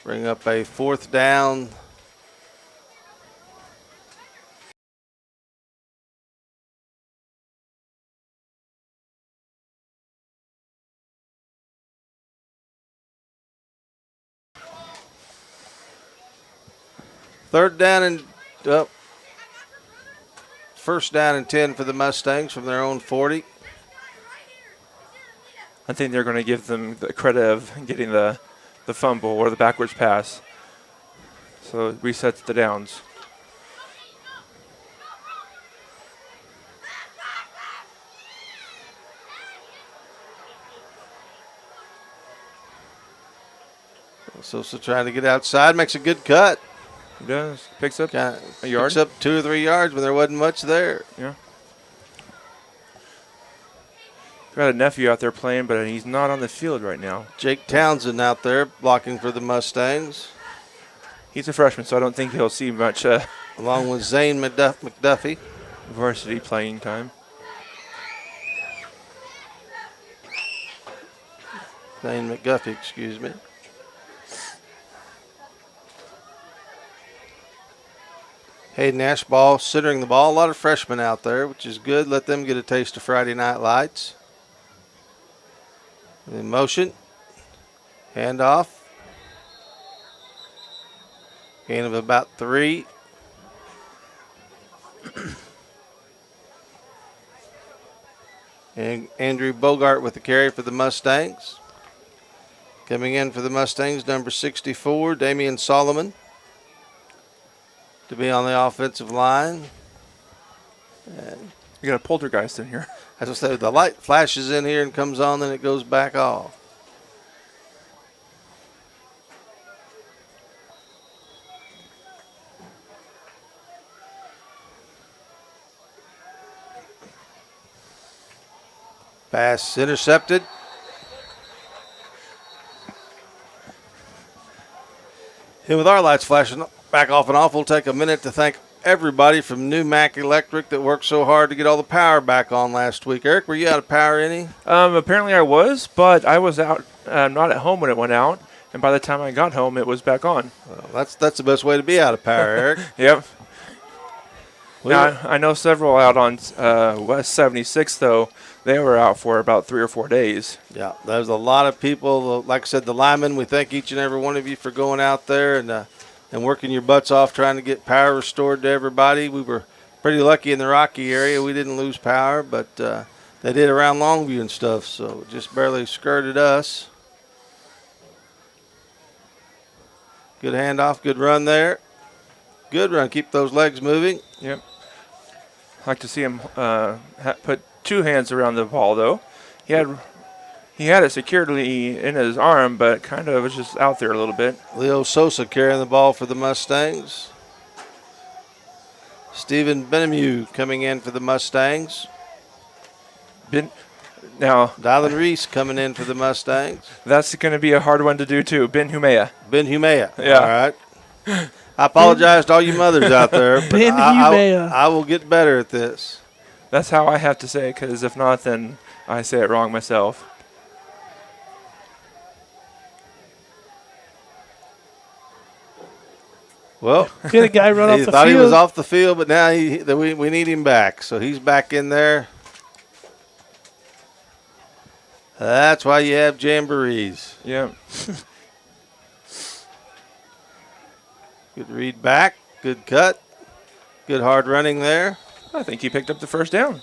Bring up a 4th down. First down and 10 for the Mustangs from their own 40. I think they're going to give them the credit of getting the fumble or the backwards pass. So it resets the downs. Sosa trying to get outside, makes a good cut. He does. Picks up A yard. Picks up 2 or 3 yards when there wasn't much there. Yeah. Got a nephew out there playing, but he's not on the field right now. Jake Townsend out there blocking for the Mustangs. He's a freshman, so I don't think he'll see much Along with Zane McDuffie. varsity playing time. Zane McGuffey, excuse me. Hayden Ashball centering the ball. A lot of freshmen out there, which is good. Let them get a taste of Friday Night Lights. In motion. Handoff. Gain of about 3. And Andrew Bogart with the carry for the Mustangs. Coming in for the Mustangs, number 64, Damian Solomon, to be on the offensive line. And You got a poltergeist in here. as I said, the light flashes in here and comes on, then it goes back off. Pass intercepted. And with our lights flashing back off and off, we'll take a minute to thank everybody from New Mac Electric that worked so hard to get all the power back on last week. Eric, were you out of power any? Apparently I was, but I was out, not at home when it went out, and by the time I got home, it was back on. Well, that's the best way to be out of power, Eric. Yep. Well, Now, I know several out on West 76, though. They were out for about 3 or 4 days. Yeah, there's a lot of people. Like I said, the linemen, we thank each and every one of you for going out there and working your butts off trying to get power restored to everybody. We were pretty lucky in the Rocky area. We didn't lose power, but they did around Longview and stuff, so it just barely skirted us. Good handoff, good run there. Good run. Keep those legs moving. Yep. Like to see him put 2 hands around the ball, though. He had it securely in his arm, but kind of was just out there a little bit. Leo Sosa carrying the ball for the Mustangs. Stephen Benamue coming in for the Mustangs. Now, Dylan Reese coming in for the Mustangs. that's going to be a hard one to do, too. Ben Humea. Ben Humea. Yeah. All right. I apologize to all you mothers out there, but Ben Humea. I will get better at this. That's how I have to say it, because if not, then I say it wrong myself. Well, Get a guy run off he the thought field. he was off the field, but now we need him back. So he's back in there. That's why you have jamborees. Yeah. Good read back. Good cut. Good hard running there. I think he picked up the first down.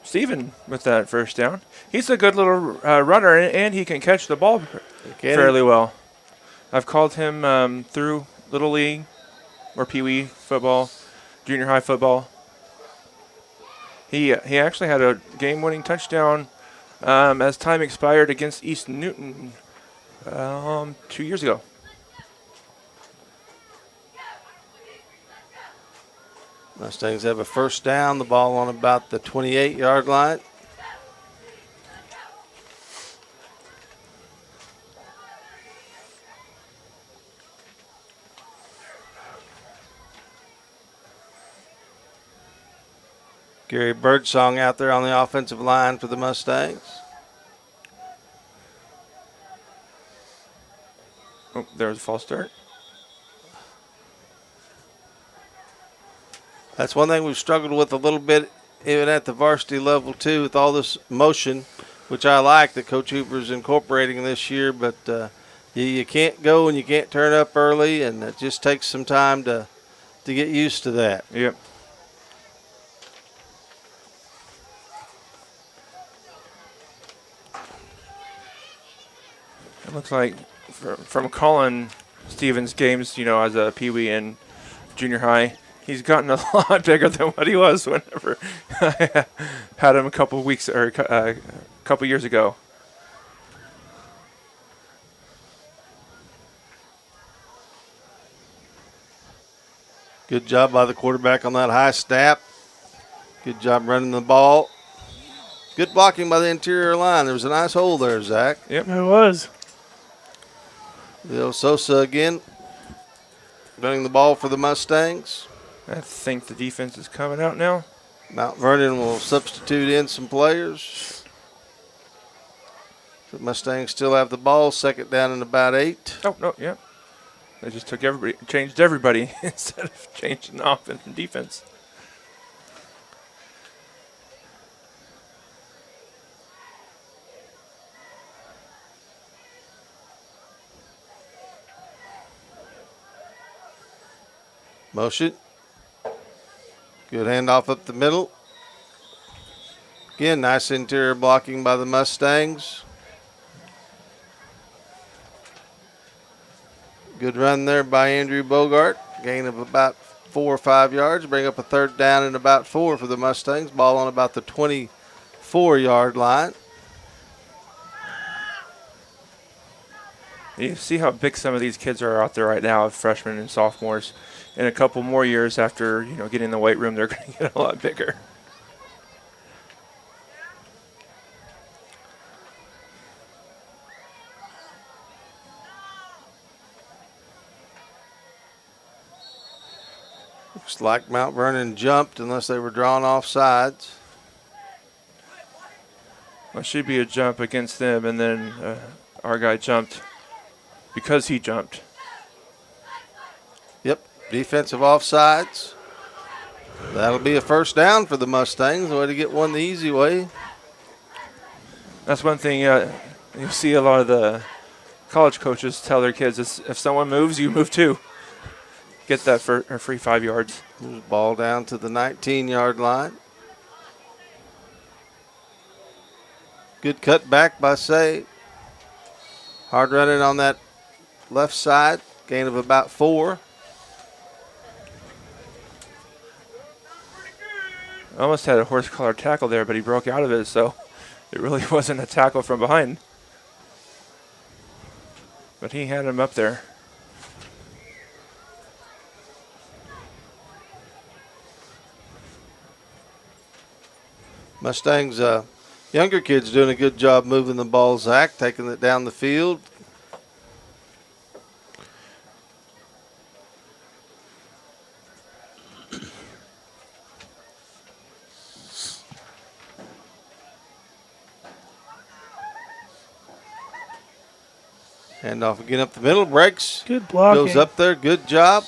Steven with that first down. He's a good little runner, and he can catch the ball fairly well. I've called him through Little League or Pee Wee football, junior high football. He actually had a game-winning touchdown as time expired against East Newton 2 years ago. Mustangs have a first down, the ball on about the 28-yard line. Gary Birdsong out there on the offensive line for the Mustangs. Oh, there's a false start. That's one thing we've struggled with a little bit, even at the varsity level, too, with all this motion, which I like that Coach Hoover's incorporating this year. But you can't go and you can't turn up early, and it just takes some time to get used to that. Yep. It looks like from calling Stevens games, as a Pee Wee and junior high, he's gotten a lot bigger than what he was whenever I had him a couple weeks or a couple years ago. Good job by the quarterback on that high snap. Good job running the ball. Good blocking by the interior line. There was a nice hole there, Zach. Yep. It was. Leo Sosa again running the ball for the Mustangs. I think the defense is coming out now. Mount Vernon will substitute in some players. The Mustangs still have the ball. Second down and about 8. Oh, no, yeah. They just took everybody, changed everybody instead of changing offense and defense. Motion. Good handoff up the middle. Again, nice interior blocking by the Mustangs. Good run there by Andrew Bogart. Gain of about 4 or 5 yards. Bring up a third down and about 4 for the Mustangs. Ball on about the 24-yard line. You see how big some of these kids are out there right now, freshmen and sophomores. In a couple more years after, getting in the weight room, they're going to get a lot bigger. Looks like Mount Vernon jumped unless they were drawn off sides. Well, it should be a jump against them, and then our guy jumped because he jumped. Yep, defensive offsides. That'll be a first down for the Mustangs. Way to get one the easy way. That's one thing you see a lot of the college coaches tell their kids is if someone moves, you move too. Get that for a free 5 yards. Ball down to the 19-yard line. Good cut back by Say. Hard running on that left side. Gain of about 4. Almost had a horse collar tackle there, but he broke out of it, so it really wasn't a tackle from behind. But he had him up there. Mustangs, younger kids doing a good job moving the ball, Zach, taking it down the field. Handoff again up the middle, breaks. Good blocking. Goes up there, good job.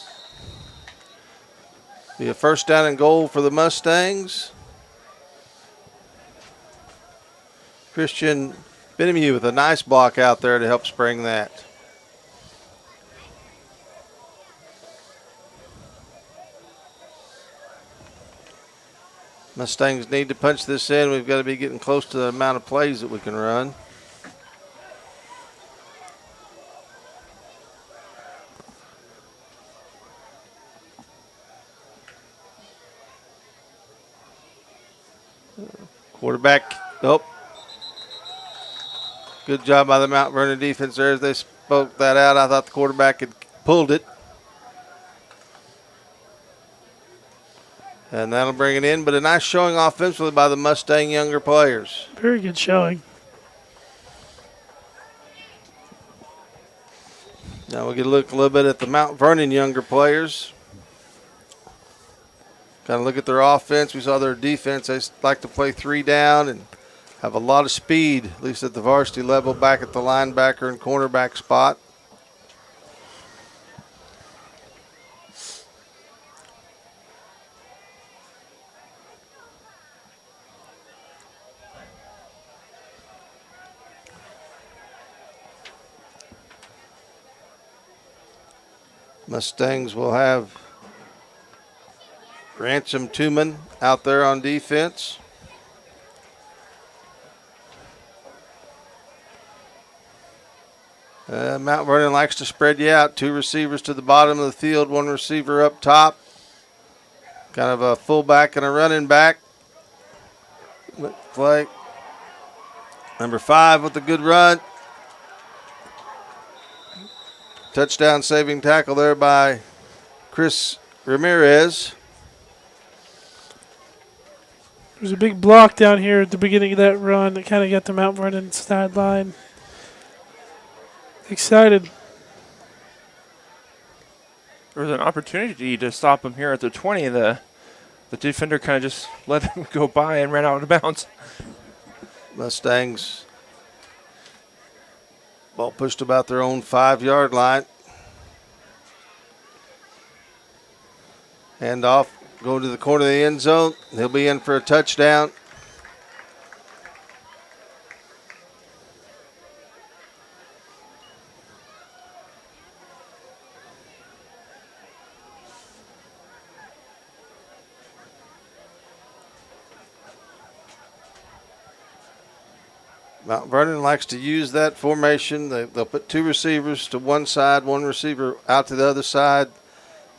Be a first down and goal for the Mustangs. Christian Benemu with a nice block out there to help spring that. Mustangs need to punch this in. We've got to be getting close to the amount of plays that we can run. Quarterback, nope. Good job by the Mount Vernon defense there as they spoke that out. I thought the quarterback had pulled it. And that'll bring it in, but a nice showing offensively by the Mustang younger players. Very good showing. Now we'll get a look a little bit at the Mount Vernon younger players. Kind of look at their offense. We saw their defense. They like to play 3 down and have a lot of speed, at least at the varsity level, back at the linebacker and cornerback spot. Mustangs will have Ransom Tuman out there on defense. Mount Vernon likes to spread you out. 2 receivers to the bottom of the field, 1 receiver up top. Kind of a fullback and a running back. Play. Number 5 with a good run. Touchdown saving tackle there by Chris Ramirez. There's a big block down here at the beginning of that run that kind of got the Mount Vernon sideline excited. There was an opportunity to stop him here at the 20. The defender kind of just let him go by and ran out of bounds. Mustangs. Ball pushed about their own 5-yard line. Hand off, go to the corner of the end zone. He'll be in for a touchdown. Mount Vernon likes to use that formation. They'll put 2 receivers to one side, 1 receiver out to the other side.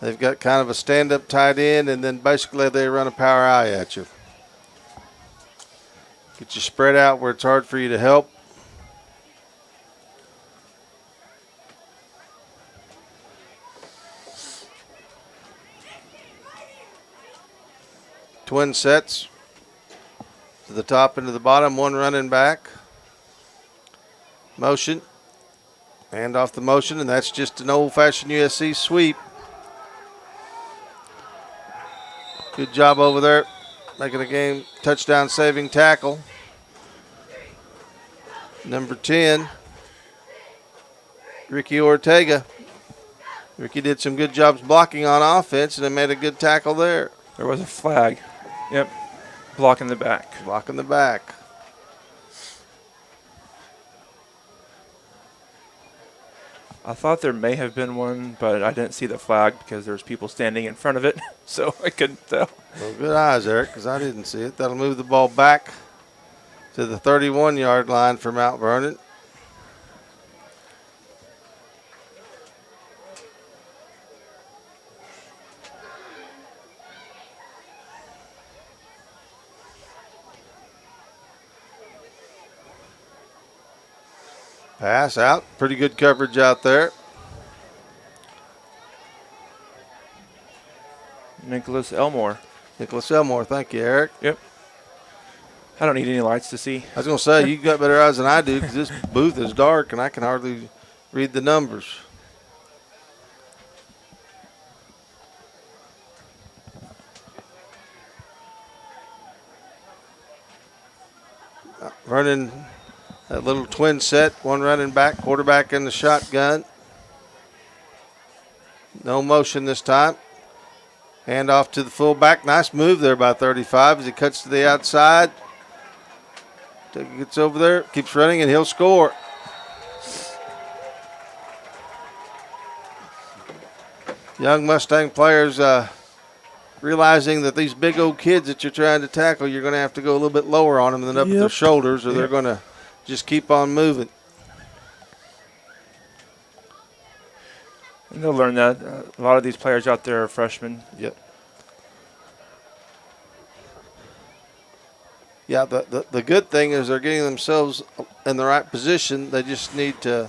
They've got kind of a stand-up tight end, and then basically they run a power eye at you. Get you spread out where it's hard for you to help. Twin sets to the top and to the bottom, 1 running back. Motion, hand off the motion, and that's just an old-fashioned USC sweep. Good job over there, making a game touchdown-saving tackle. Number 10, Ricky Ortega. Ricky did some good jobs blocking on offense, and they made a good tackle there. There was a flag. Yep, blocking the back. Blocking the back. I thought there may have been one, but I didn't see the flag because there was people standing in front of it, so I couldn't tell. Well, good eyes, Eric, because I didn't see it. That'll move the ball back to the 31-yard line for Mount Vernon. Pass out. Pretty good coverage out there. Nicholas Elmore. Nicholas Elmore. Thank you, Eric. Yep. I don't need any lights to see. I was going to say, you got better eyes than I do because this booth is dark and I can hardly read the numbers. Vernon, that little twin set, 1 running back, quarterback in the shotgun. No motion this time. Hand off to the fullback. Nice move there by 35 as he cuts to the outside. Gets over there, keeps running, and he'll score. Young Mustang players realizing that these big old kids that you're trying to tackle, you're going to have to go a little bit lower on them than up at their shoulders, or they're going to just keep on moving. And they'll learn that. A lot of these players out there are freshmen. Yep. Yeah, the good thing is they're getting themselves in the right position. They just need to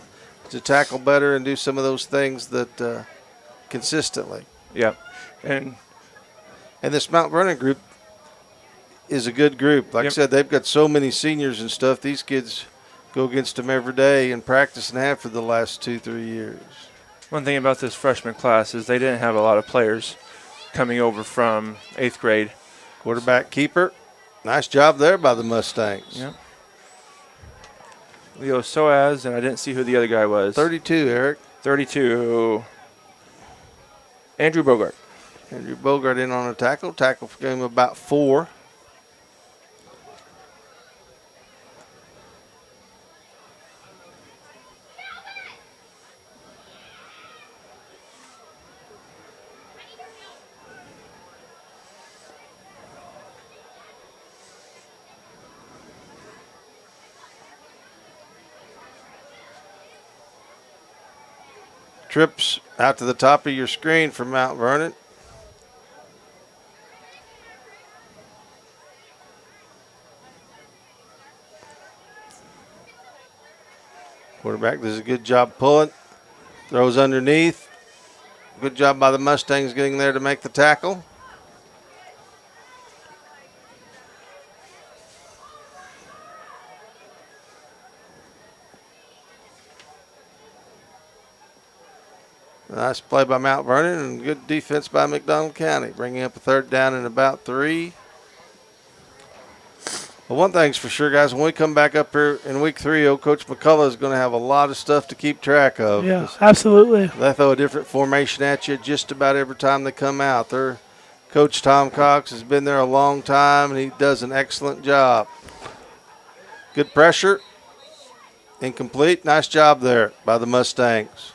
tackle better and do some of those things that consistently. Yeah. And this Mount Vernon group is a good group. Like I said, they've got so many seniors and stuff. These kids go against them every day and practice and have for the last 2-3 years. one thing about this freshman class is they didn't have a lot of players coming over from 8th grade. Quarterback keeper. Nice job there by the Mustangs. Yep. Leo Soaz, and I didn't see who the other guy was. 32, Eric. 32. Andrew Bogart. Andrew Bogart in on a tackle. Tackle for game of about 4. Trips out to the top of your screen from Mount Vernon. Quarterback does a good job pulling. Throws underneath. Good job by the Mustangs getting there to make the tackle. Nice play by Mt Vernon and good defense by McDonald County, bringing up a 3rd down and about 3. Well, one thing's for sure, guys, when we come back up here in week 3, Coach McCullough is going to have a lot of stuff to keep track of. Yeah, absolutely. They throw a different formation at you just about every time they come out. Their coach, Tom Cox, has been there a long time, and he does an excellent job. Good pressure. Incomplete. Nice job there by the Mustangs.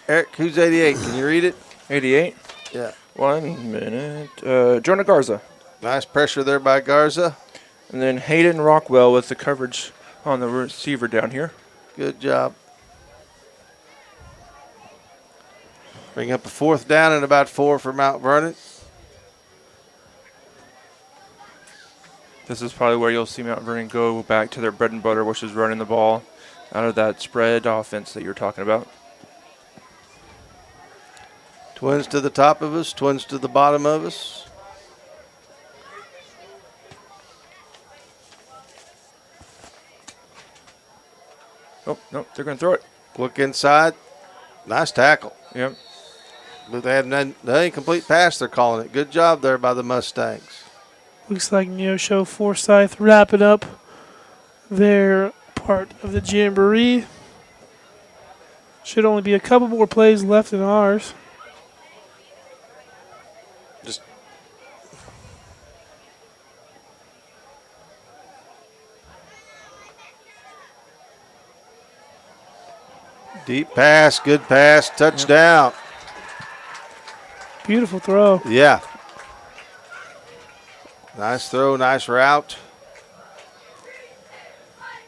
Eric, who's 88? Can you read it? 88. Yeah. 1 minute. Jonah Garza. Nice pressure there by Garza. And then Hayden Rockwell with the coverage on the receiver down here. Good job. Bring up a 4th down and about 4 for Mt Vernon. This is probably where you'll see Mt Vernon go back to their bread and butter, which is running the ball out of that spread offense that you're talking about. Twins to the top of us, twins to the bottom of us. Oh, no, they're going to throw it. Look inside. Nice tackle. Yep. But they had an incomplete pass, they're calling it. Good job there by the Mustangs. Looks like Neosho Forsyth wrapping up their part of the Jamboree. Should only be a couple more plays left in ours. Deep pass, good pass, touchdown. Beautiful throw. Yeah. Nice throw, nice route.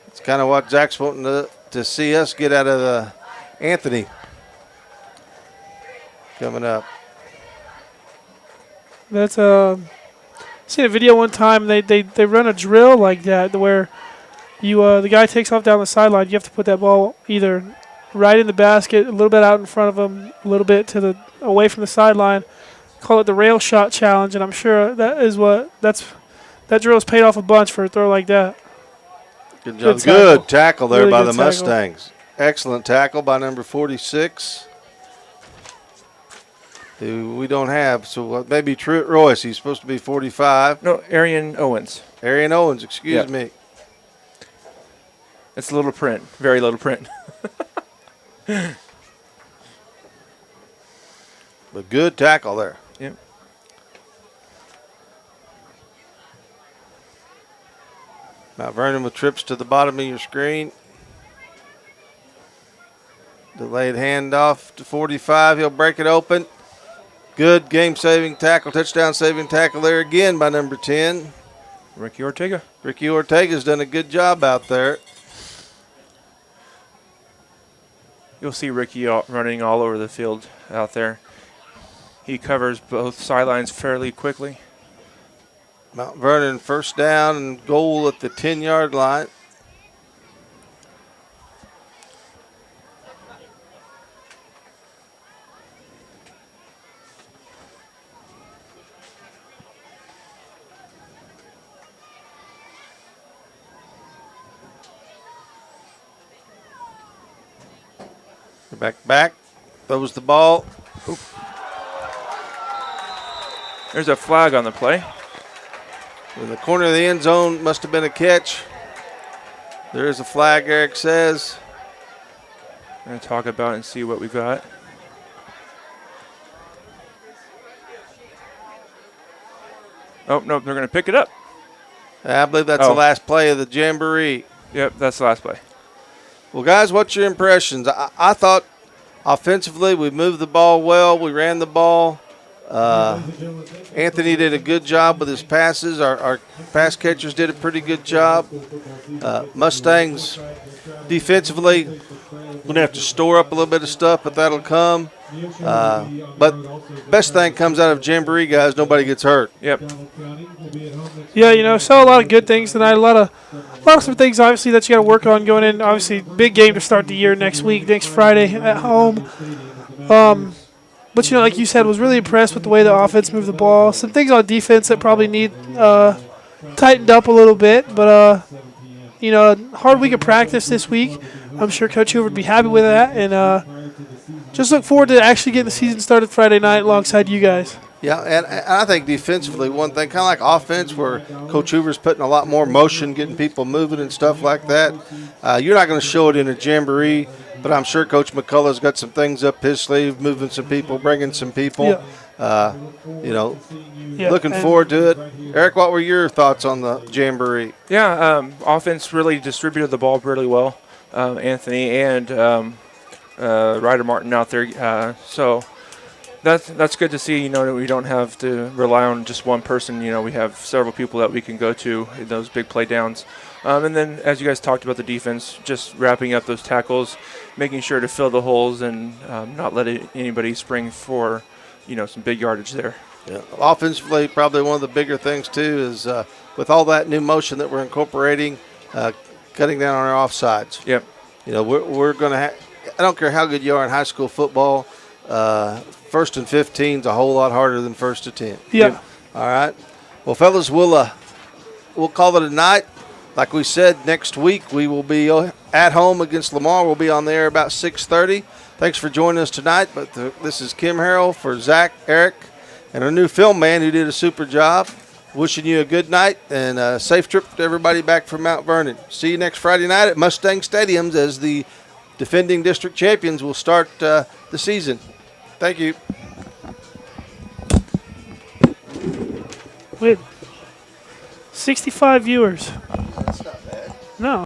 It's kind of what Zach's wanting to see us get out of the Anthony coming up. That's seen a video one time. They run a drill like that where you the guy takes off down the sideline. You have to put that ball either right in the basket, a little bit out in front of him, a little bit to the away from the sideline. Call it the rail shot challenge, and I'm sure that drill's paid off a bunch for a throw like that. Good job. Good tackle there by the Mustangs. Excellent tackle by number 46, who we don't have. So maybe Truett Royce. He's supposed to be 45. No, Arian Owens. Arian Owens, excuse me. It's a little print, very little print. But good tackle there. Yep. Mt Vernon with trips to the bottom of your screen. Delayed handoff to 45. He'll break it open. Good game-saving tackle, touchdown-saving tackle there again by number 10. Ricky Ortega. Ricky Ortega's done a good job out there. You'll see Ricky running all over the field out there. He covers both sidelines fairly quickly. Mt Vernon first down and goal at the 10-yard line. Back. Throws the ball. Oop. There's a flag on the play. In the corner of the end zone, must have been a catch. There is a flag, Eric says. I'm going to talk about it and see what we got. Oh, no, they're going to pick it up. I believe that's the last play of the Jamboree. Yep, that's the last play. Well, guys, what's your impressions? I thought offensively we moved the ball well. We ran the ball. Anthony did a good job with his passes. Our pass catchers did a pretty good job. Mustangs defensively going to have to store up a little bit of stuff, but that'll come. But best thing comes out of Jamboree, guys, nobody gets hurt. Yep. Yeah, saw a lot of good things tonight. A lot of some things, obviously, that you got to work on going in. Obviously, big game to start the year next week, next Friday at home. But, like you said, was really impressed with the way the offense moved the ball. Some things on defense that probably need tightened up a little bit. But, hard week of practice this week. I'm sure Coach Hoover would be happy with that. And just look forward to actually getting the season started Friday night alongside you guys. Yeah, and I think defensively, one thing, kind of like offense, where Coach Hoover's putting a lot more motion, getting people moving and stuff like that. You're not going to show it in a Jamboree, but I'm sure Coach McCullough's got some things up his sleeve, moving some people, bringing some people. Yeah. Looking forward to it. Eric, what were your thoughts on the Jamboree? Yeah, offense really distributed the ball really well. Anthony and Ryder Martin out there. So that's good to see, that we don't have to rely on just one person. We have several people that we can go to in those big play downs. And then, as you guys talked about the defense, just wrapping up those tackles, making sure to fill the holes and not let anybody spring for, some big yardage there. Yeah. Offensively, probably one of the bigger things, too, is with all that new motion that we're incorporating, cutting down on our offsides. Yep. We're going to I don't care how good you are in high school football, first and 15 is a whole lot harder than first to 10. Yeah. All right. Well, fellas, we'll call it a night. Like we said, next week we will be at home against Lamar. We'll be on there about 6:30. Thanks for joining us tonight. But this is Kim Harrell for Zach, Eric, and our new film man who did a super job. Wishing you a good night and a safe trip to everybody back from Mount Vernon. See you next Friday night at Mustang Stadiums as the defending district champions will start the season. Thank you. Wait, 65 viewers. That's not bad. No.